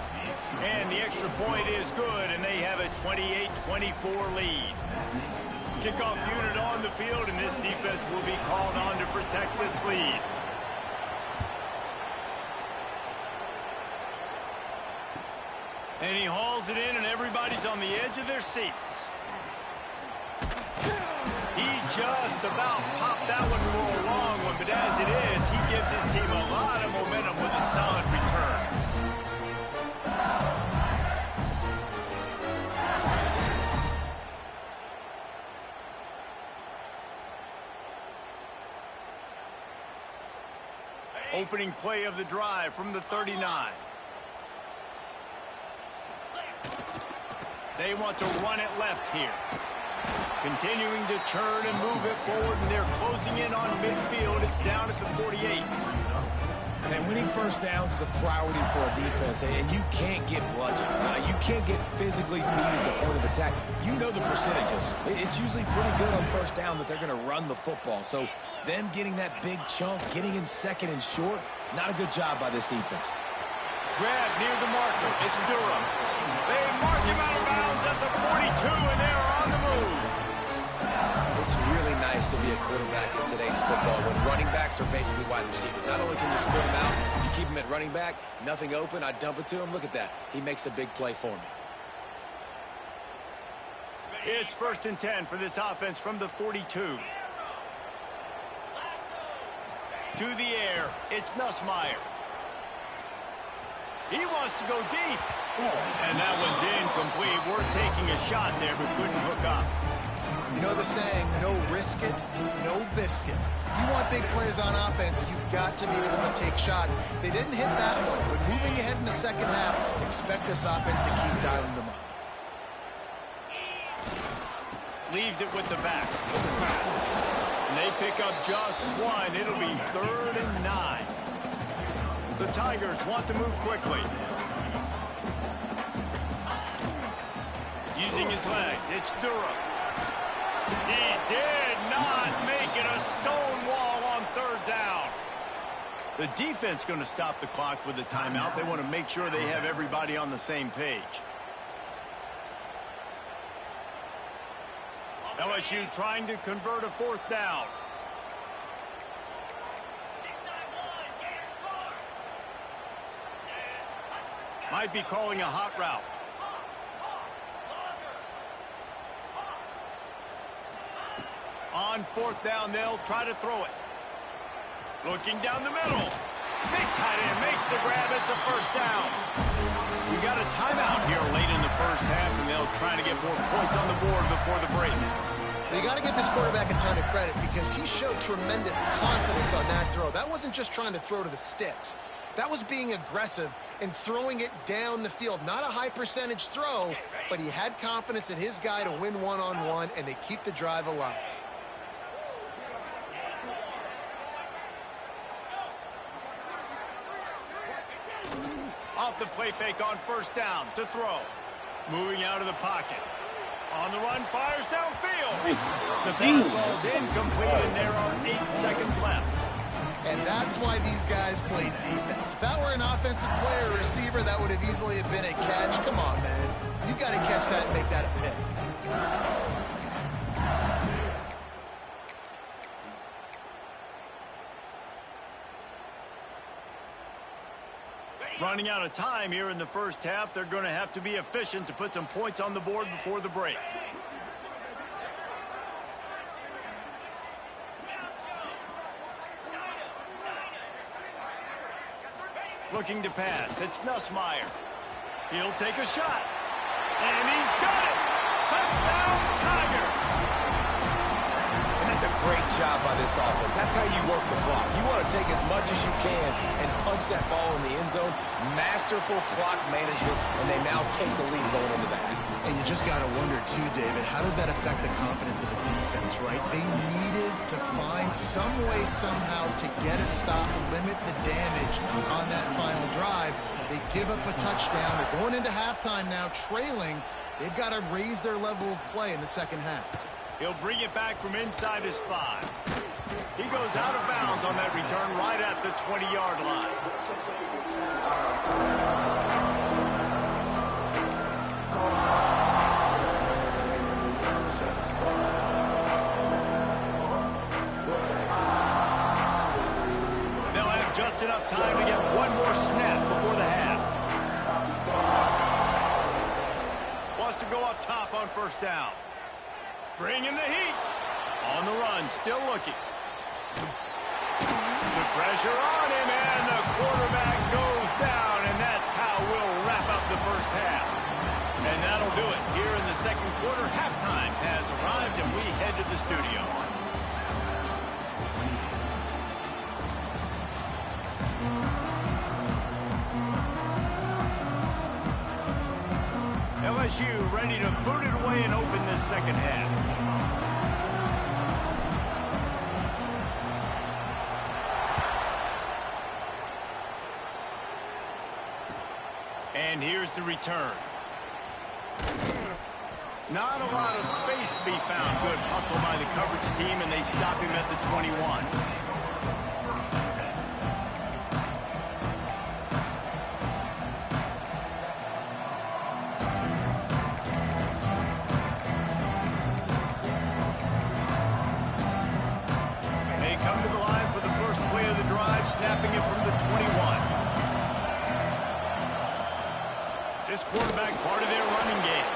And the extra point is good, and they have a 28-24 lead. Kickoff unit on the field, and this defense will be called on to protect this lead. And he hauls it in, and everybody's on the edge of their seats. He just about popped that one for a long one, but as it is, he gives his team a lot of momentum with a solid return. Opening play of the drive from the 39. They want to run it left here. Continuing to turn and move it forward, and they're closing in on midfield. It's down at the 48. And winning first downs is a priority for a defense, and you can't get bludgeoned. You can't get physically beat at the point of attack. You know the percentages. It's usually pretty good on first down that they're going to run the football. So them getting that big chunk, getting in second and short, not a good job by this defense. Grab near the marker. It's Durham. They mark him out of bounds at the 42, and they're on the move. It's really nice to be a quarterback in today's football when running backs are basically wide receivers. Not only can you split them out, you keep them at running back, nothing open, I dump it to him. Look at that. He makes a big play for me. It's 1st and 10 for this offense from the 42. To the air, it's Nussmeier. He wants to go deep. And that one's incomplete. We're taking a shot there, but couldn't hook up. You know the saying, no risk it, no biscuit. If you want big plays on offense, you've got to be able to take shots. They didn't hit that one, but moving ahead in the second half, expect this offense to keep dialing them up. Leaves it with the back. And they pick up just one. It'll be 3rd and 9. The Tigers want to move quickly. Using his legs, it's Durham. He did not make it a stone wall on 3rd down. The defense going to stop the clock with a timeout. They want to make sure they have everybody on the same page. LSU trying to convert a 4th down. Might be calling a hot route. On 4th down, they'll try to throw it. Looking down the middle. Big tight end makes the grab. It's a 1st down. We got a timeout here late in the first half, and they'll try to get more points on the board before the break. You got to give this quarterback a ton of credit because he showed tremendous confidence on that throw. That wasn't just trying to throw to the sticks. That was being aggressive and throwing it down the field. Not a high percentage throw, but he had confidence in his guy to win one-on-one, and they keep the drive alive. Off the play fake on 1st down to throw. Moving out of the pocket. On the run, fires downfield. The pass falls incomplete, and there are 8 seconds left. And that's why these guys played defense. If that were an offensive player or receiver, that would have easily have been a catch. Come on, man. You got to catch that and make that a pick. Running out of time here in the first half. They're going to have to be efficient to put some points on the board before the break. Looking to pass. It's Nussmeier. He'll take a shot. And he's got it. Touchdown, Tigers. And that's a great job by this offense. That's how you work the clock. You want to take as much as you can and punch that ball in the end zone. Masterful clock management, and they now take the lead going into the half. And you just got to wonder, too, David, how does that affect the confidence of the defense, right? They needed to find some way, somehow, to get a stop, limit the damage on that final drive. They give up a touchdown. They're going into halftime now, trailing. They've got to raise their level of play in the second half. He'll bring it back from inside his 5. He goes out of bounds on that return right at the 20-yard line. They'll have just enough time to get one more snap before the half. Wants to go up top on first down. Bringing the heat. On the run, still looking. The pressure on him, and the quarterback goes down, and that's how we'll wrap up the first half. And that'll do it. Here in the second quarter, halftime has arrived, and we head to the studio. LSU ready to boot it away and open this second half. And here's the return. Not a lot of space to be found. Good hustle by the coverage team, and they stop him at the 21. Snapping it from the 21. This quarterback part of their running game.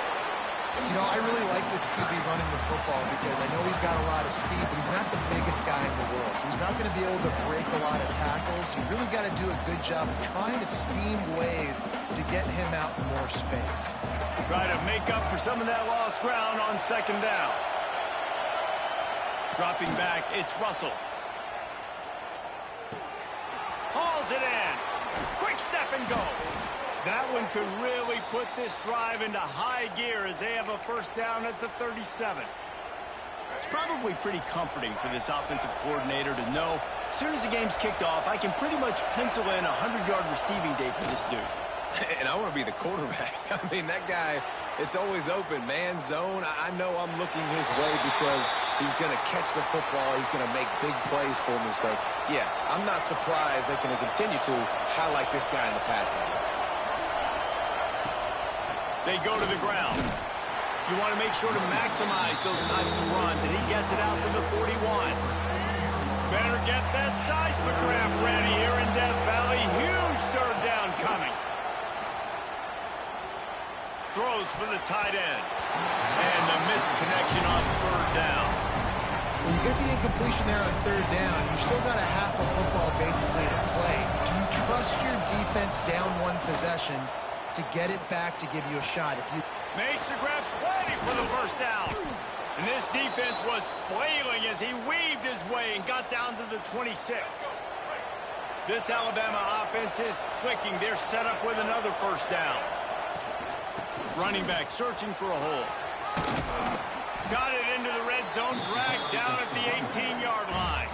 You know, I really like this QB running the football because I know he's got a lot of speed, but he's not the biggest guy in the world. So he's not going to be able to break a lot of tackles. You really got to do a good job of trying to scheme ways to get him out in more space. Try to make up for some of that lost ground on second down. Dropping back, it's Russell. Hauls it in. Quick step and go. That one could really put this drive into high gear as they have a first down at the 37. It's probably pretty comforting for this offensive coordinator to know as soon as the game's kicked off, I can pretty much pencil in a 100-yard receiving day for this dude. And I want to be the quarterback. I mean, that guy, it's always open, man, zone. I know I'm looking his way because he's going to catch the football. He's going to make big plays for me. So, yeah, I'm not surprised they can continue to highlight this guy in the passing game. They go to the ground. You want to make sure to maximize those types of runs, and he gets it out to the 41. Better get that seismograph ready here in Death Valley. Huge third down coming. Throws for the tight end. And the missed connection on third down. When you get the incompletion there on third down, you've still got a half of football basically to play. Do you trust your defense down one possession to get it back to give you a shot? If you makes the grab, plenty for the first down. And this defense was flailing as he weaved his way and got down to the 26. This Alabama offense is clicking. They're set up with another first down. Running back searching for a hole. Got it into the red zone, dragged down at the 18-yard line.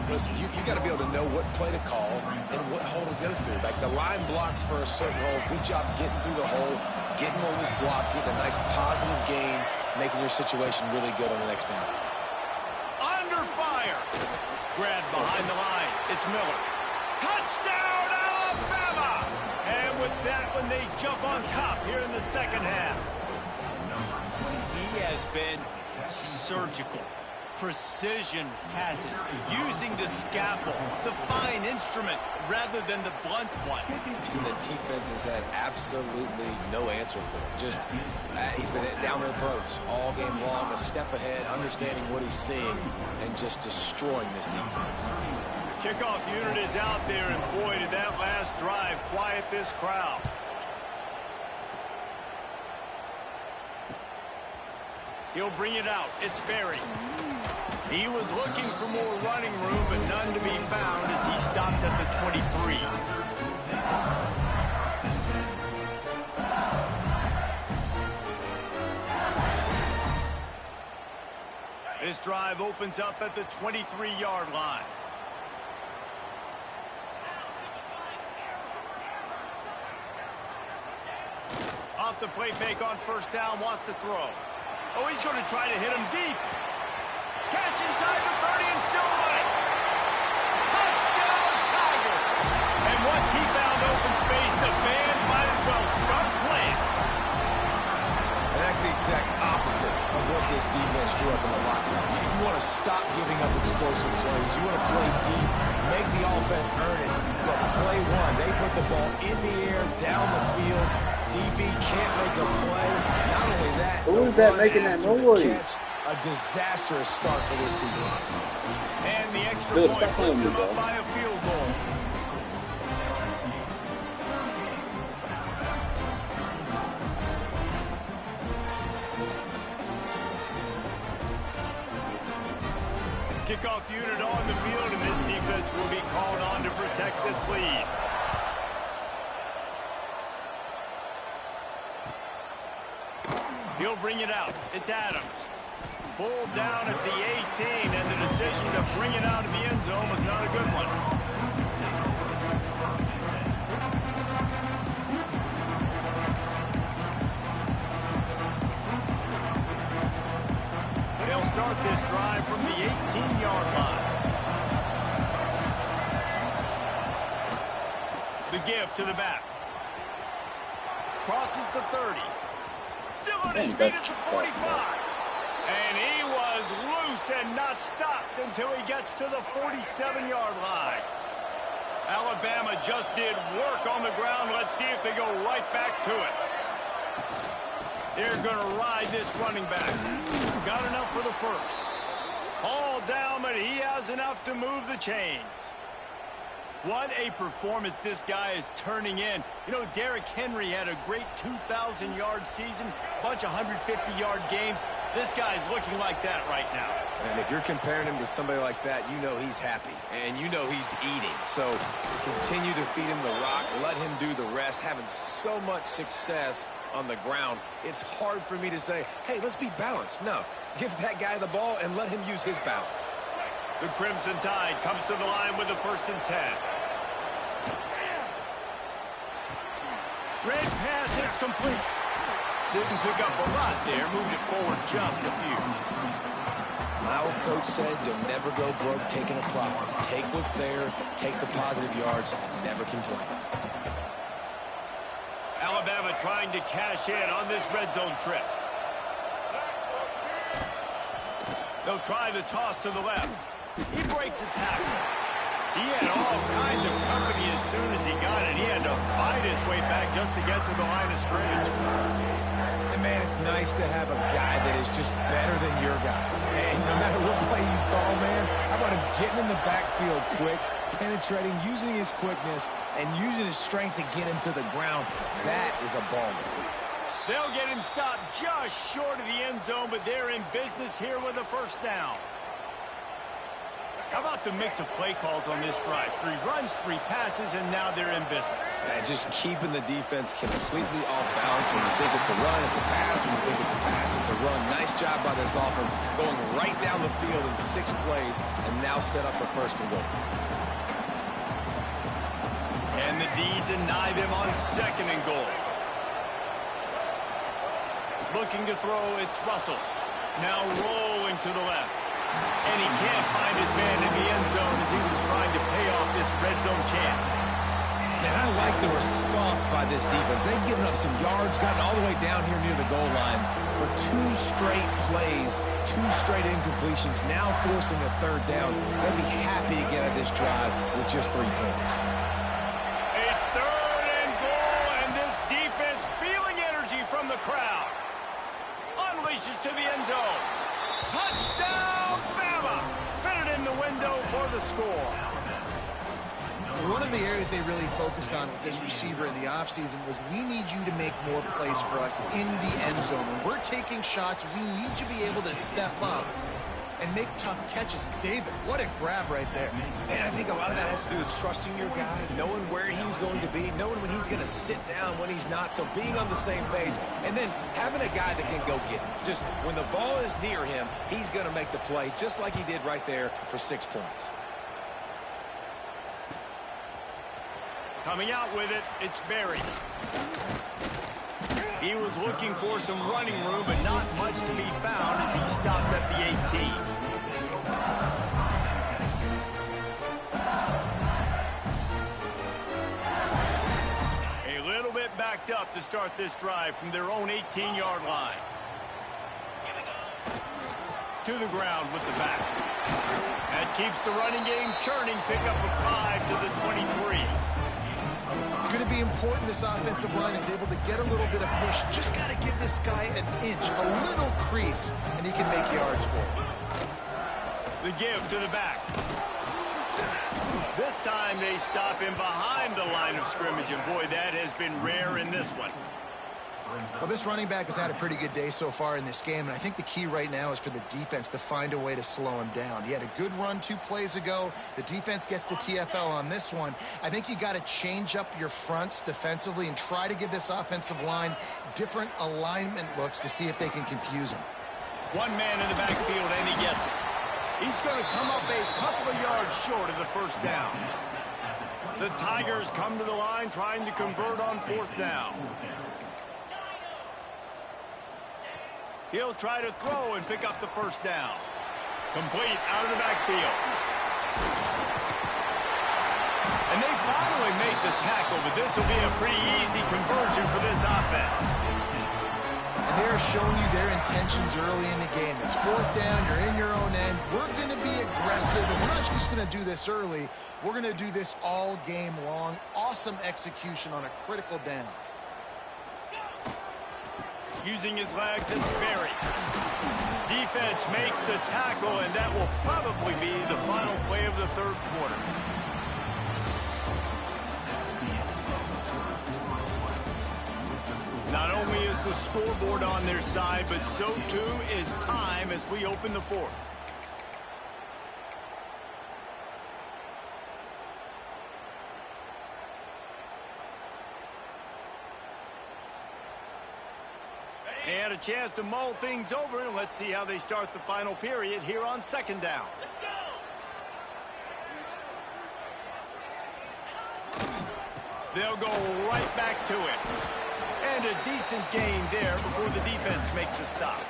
Listen, you got to be able to know what play to call and what hole to go through. Like the line blocks for a certain hole. Good job getting through the hole, getting what was blocked, getting a nice positive gain, making your situation really good on the next down. Under fire. Grabbed behind the line. It's Miller. Touchdown, Alabama! And with that one, they jump on top here in the second half. He has been surgical. Precision passes, using the scalpel, the fine instrument, rather than the blunt one. And the defense has had absolutely no answer for him. Just, he's been down their throats all game long, a step ahead, understanding what he's seeing, and just destroying this defense. The kickoff unit is out there, and boy, did that last drive quiet this crowd. He'll bring it out. It's Berry. He was looking for more running room, but none to be found as he stopped at the 23. This drive opens up at the 23-yard line. Off the play fake on first down, wants to throw. Oh, he's going to try to hit him deep. Catch inside the 30 and still running. Touchdown, Tiger. And once he found open space, the band might as well start playing. And that's the exact opposite of what this defense drew up in the locker room. You want to stop giving up explosive plays. You want to play deep, make the offense earn it. But play one, they put the ball in the air, down the field. DB can't make a play. Not only that, who is that making that noise? Catch, a disastrous start for this defense. And the extra point puts them up by a field goal. Kickoff unit on the field, and this defense will be called on to protect this lead. He'll bring it out. It's Adams. Pulled down at the 18, and the decision to bring it out of the end zone was not a good one. They'll start this drive from the 18-yard line. The give to the back. Crosses the 30. Still on his feet at the 45. And he was loose and not stopped until he gets to the 47-yard line. Alabama just did work on the ground. Let's see if they go right back to it. They're going to ride this running back. Got enough for the first. All down, but he has enough to move the chains. What a performance this guy is turning in. You know, Derrick Henry had a great 2,000-yard season, bunch of 150-yard games. This guy's looking like that right now. And if you're comparing him to somebody like that, you know he's happy. And you know he's eating. So continue to feed him the rock. Let him do the rest. Having so much success on the ground, it's hard for me to say, hey, let's be balanced. No, give that guy the ball and let him use his balance. The Crimson Tide comes to the line with the 1st and 10. Red pass, it's complete. Didn't pick up a lot there, moved it forward just a few. My old coach said you'll never go broke taking a profit. Take what's there, take the positive yards, and never complain. Alabama trying to cash in on this red zone trip. They'll try the toss to the left. He breaks a tackle. He had all kinds of company as soon as he got it. He had to fight his way back just to get to the line of scrimmage. And man, it's nice to have a guy that is just better than your guys. And no matter what play you call, man, how about him getting in the backfield quick, penetrating, using his quickness, and using his strength to get him to the ground. That is a ball move. They'll get him stopped just short of the end zone, but they're in business here with a first down. How about the mix of play calls on this drive? 3 runs, 3 passes, and now they're in business. And just keeping the defense completely off balance. When you think it's a run, it's a pass. When you think it's a pass, it's a run. Nice job by this offense, going right down the field in 6 plays, and now set up for 1st and goal. And the D deny them on 2nd and goal. Looking to throw, it's Russell. Now rolling to the left. And he can't find his man in the end zone as he was trying to pay off this red zone chance. Man, I like the response by this defense. They've given up some yards, gotten all the way down here near the goal line. But 2 straight plays, 2 straight incompletions, now forcing a 3rd down. They'll be happy to get out of this drive with just 3 points. A 3rd and goal, and this defense feeling energy from the crowd. Unleashes to the end zone. Touchdown, Bama! Fitted in the window for the score. One of the areas they really focused on with this receiver in the offseason was we need you to make more plays for us in the end zone. When we're taking shots, we need you to be able to step up and make tough catches. David, what a grab right there. And I think a lot of that has to do with trusting your guy, knowing where he's going to be, knowing when he's going to sit down, when he's not, so being on the same page, and then having a guy that can go get him. Just when the ball is near him, he's going to make the play, just like he did right there for 6 points. Coming out with it, it's Berry. He was looking for some running room, but not much to be found as he stopped at the 18. A little bit backed up to start this drive from their own 18-yard line. To the ground with the back. That keeps the running game churning. Pick up a 5 to the 23. It's going to be important this offensive line is able to get a little bit of push. Just got to give this guy an inch, a little crease, and he can make yards for it. The give to the back. This time they stop him behind the line of scrimmage, and boy, that has been rare in this one. Well, this running back has had a pretty good day so far in this game, and I think the key right now is for the defense to find a way to slow him down. He had a good run 2 plays ago. The defense gets the TFL on this one. I think you got to change up your fronts defensively and try to give this offensive line different alignment looks to see if they can confuse him. One man in the backfield, and he gets it. He's going to come up a couple of yards short of the first down. The Tigers come to the line trying to convert on 4th down. He'll try to throw and pick up the first down. Complete out of the backfield. And they finally make the tackle, but this will be a pretty easy conversion for this offense. And they're showing you their intentions early in the game. It's 4th down, you're in your own end. We're going to be aggressive, and we're not just going to do this early. We're going to do this all game long. Awesome execution on a critical down. Using his legs, it's Berry. Defense makes the tackle, and that will probably be the final play of the 3rd quarter. Not only is the scoreboard on their side, but so too is time as we open the 4th. They had a chance to mull things over, and let's see how they start the final period here on 2nd down. Let's go! They'll go right back to it. And a decent gain there before the defense makes a stop.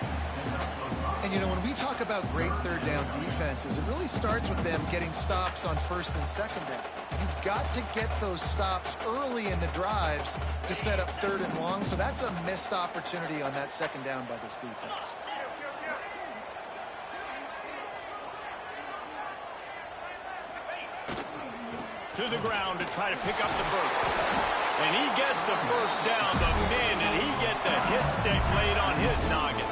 And, you know, when we talk about great 3rd down defenses, it really starts with them getting stops on 1st and 2nd down. You've got to get those stops early in the drives to set up 3rd and long, so that's a missed opportunity on that 2nd down by this defense. To the ground to try to pick up the first. And he gets the first down. The minute he get the hit stick laid on his noggin.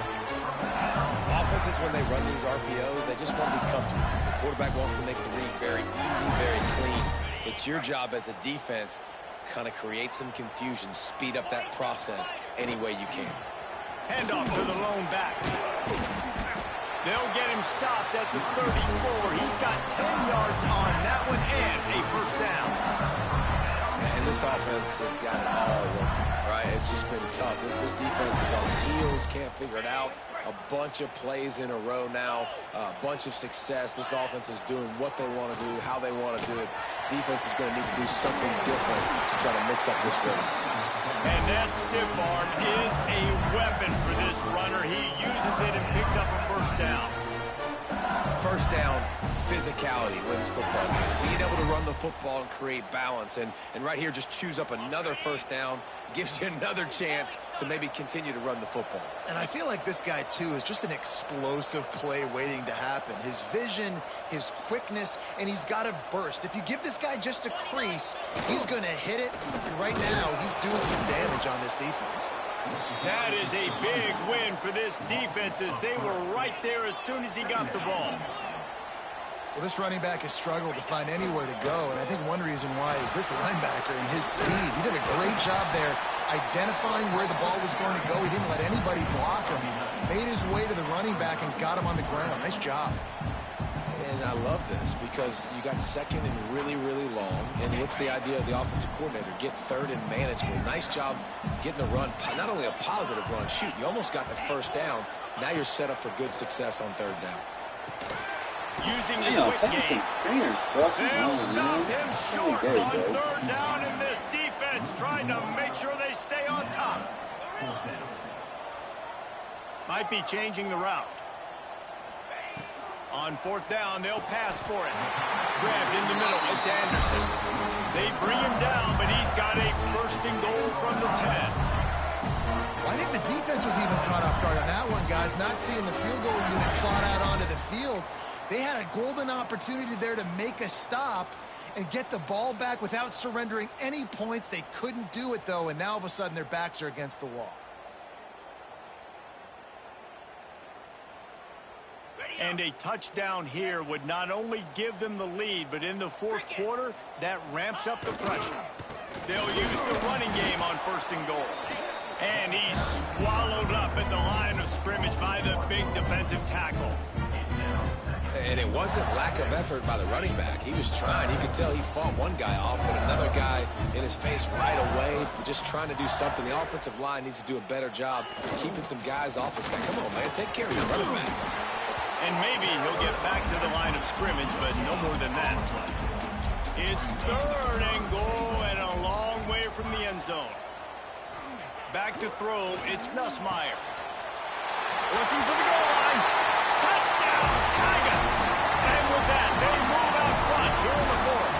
Offenses, when they run these RPOs, they just want to be comfortable. The quarterback wants to make the read very easy, very clean. It's your job as a defense to kind of create some confusion, speed up that process any way you can. Handoff to the lone back. They'll get him stopped at the 34. He's got 10 yards on that one and a first down. And this offense has got it all working, right? It's just been tough. This defense is on its heels, can't figure it out. A bunch of plays in a row now, a bunch of success. This offense is doing what they want to do, how they want to do it. Defense is going to need to do something different to try to mix up this rhythm. And that stiff arm is a weapon for this runner. He uses it and picks up a first down. First down, physicality wins football games. Being able to run the football and create balance. And right here, just choose up another first down, gives you another chance to maybe continue to run the football. And I feel like this guy, too, is just an explosive play waiting to happen. His vision, his quickness, and he's got a burst. If you give this guy just a crease, he's going to hit it. And right now, he's doing some damage on this defense. That is a big win for this defense as they were right there as soon as he got the ball. Well, this running back has struggled to find anywhere to go, and I think one reason why is this linebacker and his speed. He did a great job there identifying where the ball was going to go. He didn't let anybody block him. Made his way to the running back and got him on the ground. Nice job. And I love this because you got second and really, really long. And what's the idea of the offensive coordinator? Get third and manageable. Nice job getting the run. Not only a positive run, shoot, you almost got the first down. Now you're set up for good success on third down. Using the quick game. They'll stop him short on third down, and this defense trying to make sure they stay on top. Might be changing the route. On fourth down, they'll pass for it. Grabbed in the middle. It's Anderson. They bring him down, but he's got a first and goal from the 10. Well, I think the defense was even caught off guard on that one, guys. Not seeing the field goal unit trot out onto the field. They had a golden opportunity there to make a stop and get the ball back without surrendering any points. They couldn't do it, though, and now all of a sudden their backs are against the wall. And a touchdown here would not only give them the lead, but in the fourth quarter, that ramps up the pressure. They'll use the running game on first and goal. And he's swallowed up at the line of scrimmage by the big defensive tackle. And it wasn't lack of effort by the running back. He was trying. You could tell he fought one guy off, but another guy in his face right away, just trying to do something. The offensive line needs to do a better job keeping some guys off his guy. Come on, man. Take care of your running back. And maybe he'll get back to the line of scrimmage, but no more than that. It's third and goal and a long way from the end zone. Back to throw, it's Nussmeier. Looking for the goal line. Touchdown, Tigers! And with that, they move out front here in the fourth.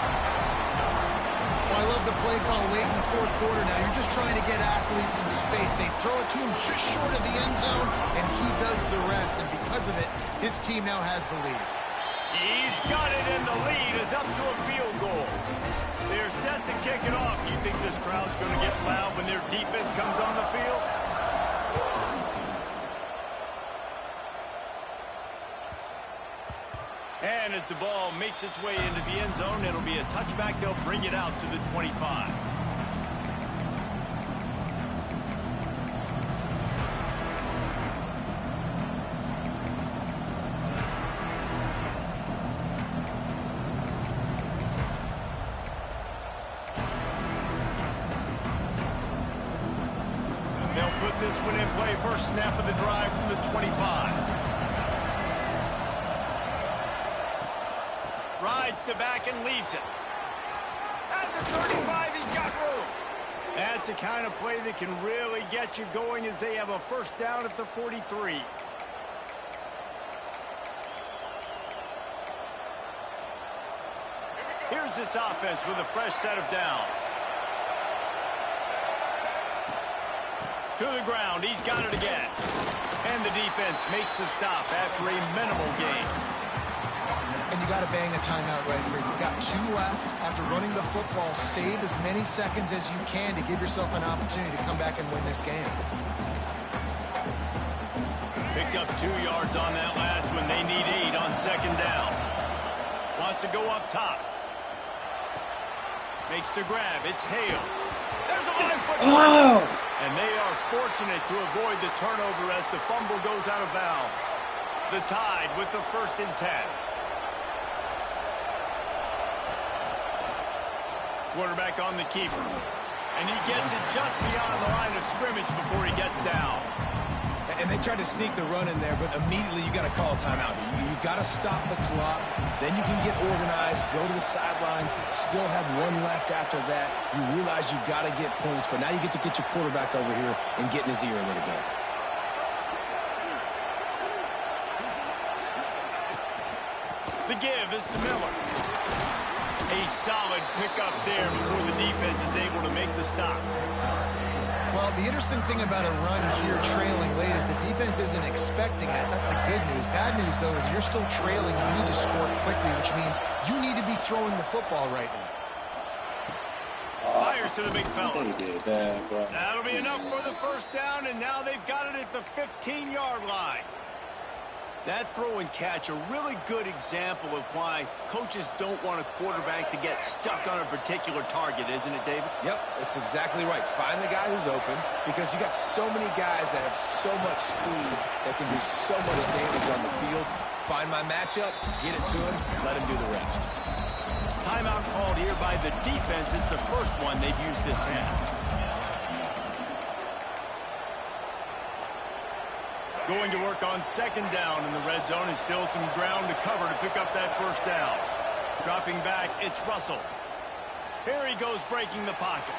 Well, I love the play call late in the fourth quarter now. You're just trying to get athletes in space. They throw it to him just short of the end zone, and he does the rest. And because of it, his team now has the lead. He's got it, and the lead is up to a field goal. They're set to kick it off. You think this crowd's going to get loud when their defense comes on the field? And as the ball makes its way into the end zone, it'll be a touchback. They'll bring it out to the 25. They'll put this one in play. First snap of the drive from the 25. Rides to back and leaves it. At the 35, he's got room. That's the kind of play that can really get you going as they have a first down at the 43. Here's this offense with a fresh set of downs. To the ground, he's got it again. And the defense makes the stop after a minimal gain. And you got to bang a timeout right here. You've got 2 left. After running the football, save as many seconds as you can to give yourself an opportunity to come back and win this game. Picked up 2 yards on that last one. They need 8 on second down. Wants to go up top. Makes the grab. It's Hale. There's a line football. And they are fortunate to avoid the turnover as the fumble goes out of bounds. The Tide with the 1st and 10. Quarterback on the keeper. And he gets it just beyond the line of scrimmage before he gets down. And they tried to sneak the run in there, but immediately you got to call a timeout. You got to stop the clock. Then you can get organized, go to the sidelines, still have 1 left after that. You realize you got to get points, but now you get to get your quarterback over here and get in his ear a little bit. The give is to Miller. A solid pickup there before the defense is able to make the stop. Well, the interesting thing about a run here trailing late is the defense isn't expecting it. That's the good news. Bad news, though, is you're still trailing. You need to score quickly, which means you need to be throwing the football right now. Fires to the big fella. That'll be enough for the first down, and now they've got it at the 15-yard line. That throw and catch, a really good example of why coaches don't want a quarterback to get stuck on a particular target, isn't it, David? Yep, that's exactly right. Find the guy who's open because you got so many guys that have so much speed that can do so much damage on the field. Find my matchup, get it to him, let him do the rest. Timeout called here by the defense. It's the first one they've used this half. Going to work on second down in the red zone, and still some ground to cover to pick up that first down. Dropping back, it's Russell. Here he goes, breaking the pocket.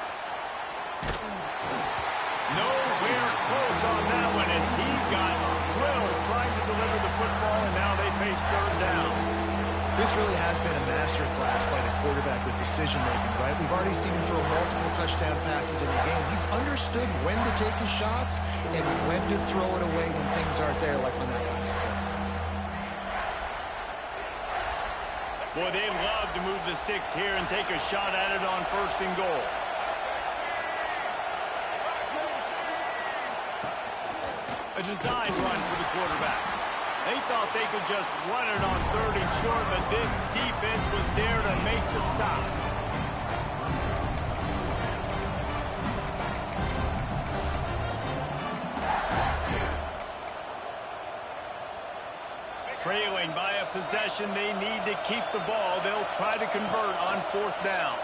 Nowhere close on that one as he got drilled trying to deliver the football, and now they face third down. This really has been a masterclass by the quarterback with decision-making, right? We've already seen him throw multiple touchdown passes in the game. He's understood when to take his shots and when to throw it away when things aren't there, like on that last play. Boy, they love to move the sticks here and take a shot at it on first and goal. A design run for the quarterback. They thought they could just run it on third and short, but this defense was there to make the stop. Trailing by a possession, they need to keep the ball. They'll try to convert on fourth down.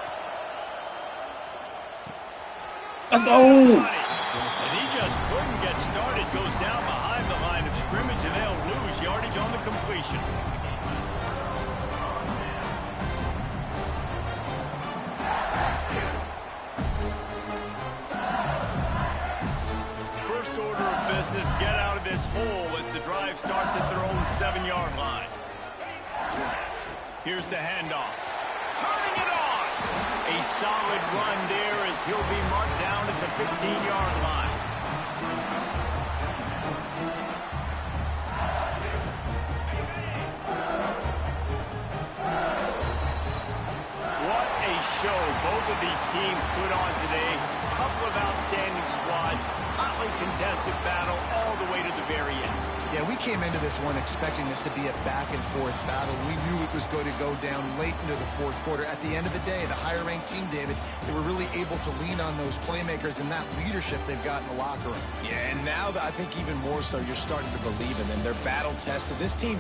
Let's go! And he just couldn't get started. Goes down behind the line of scrimmage, and they'll lose yardage on the completion. First order of business, get out of this hole as the drive starts at their own 7-yard line. Here's the handoff. Turning it on! A solid run there as he'll be marked down at the 15-yard line. What a show both of these teams put on today. A couple of outstanding squads, hotly contested battle all the way to the very end. Yeah, we came into this one expecting this to be a back-and-forth battle. We knew it was going to go down late into the fourth quarter. At the end of the day, the higher-ranked team, David, they were really able to lean on those playmakers and that leadership they've got in the locker room. Yeah, and now I think even more so, you're starting to believe in them. They're battle-tested. This team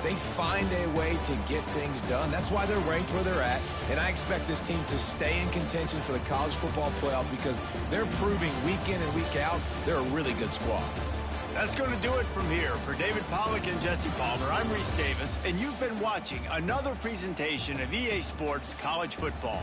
they find a way to get things done. That's why they're ranked where they're at. And I expect this team to stay in contention for the college football playoff because they're proving week in and week out they're a really good squad. That's going to do it from here. For David Pollack and Jesse Palmer, I'm Reese Davis, and you've been watching another presentation of EA Sports College Football.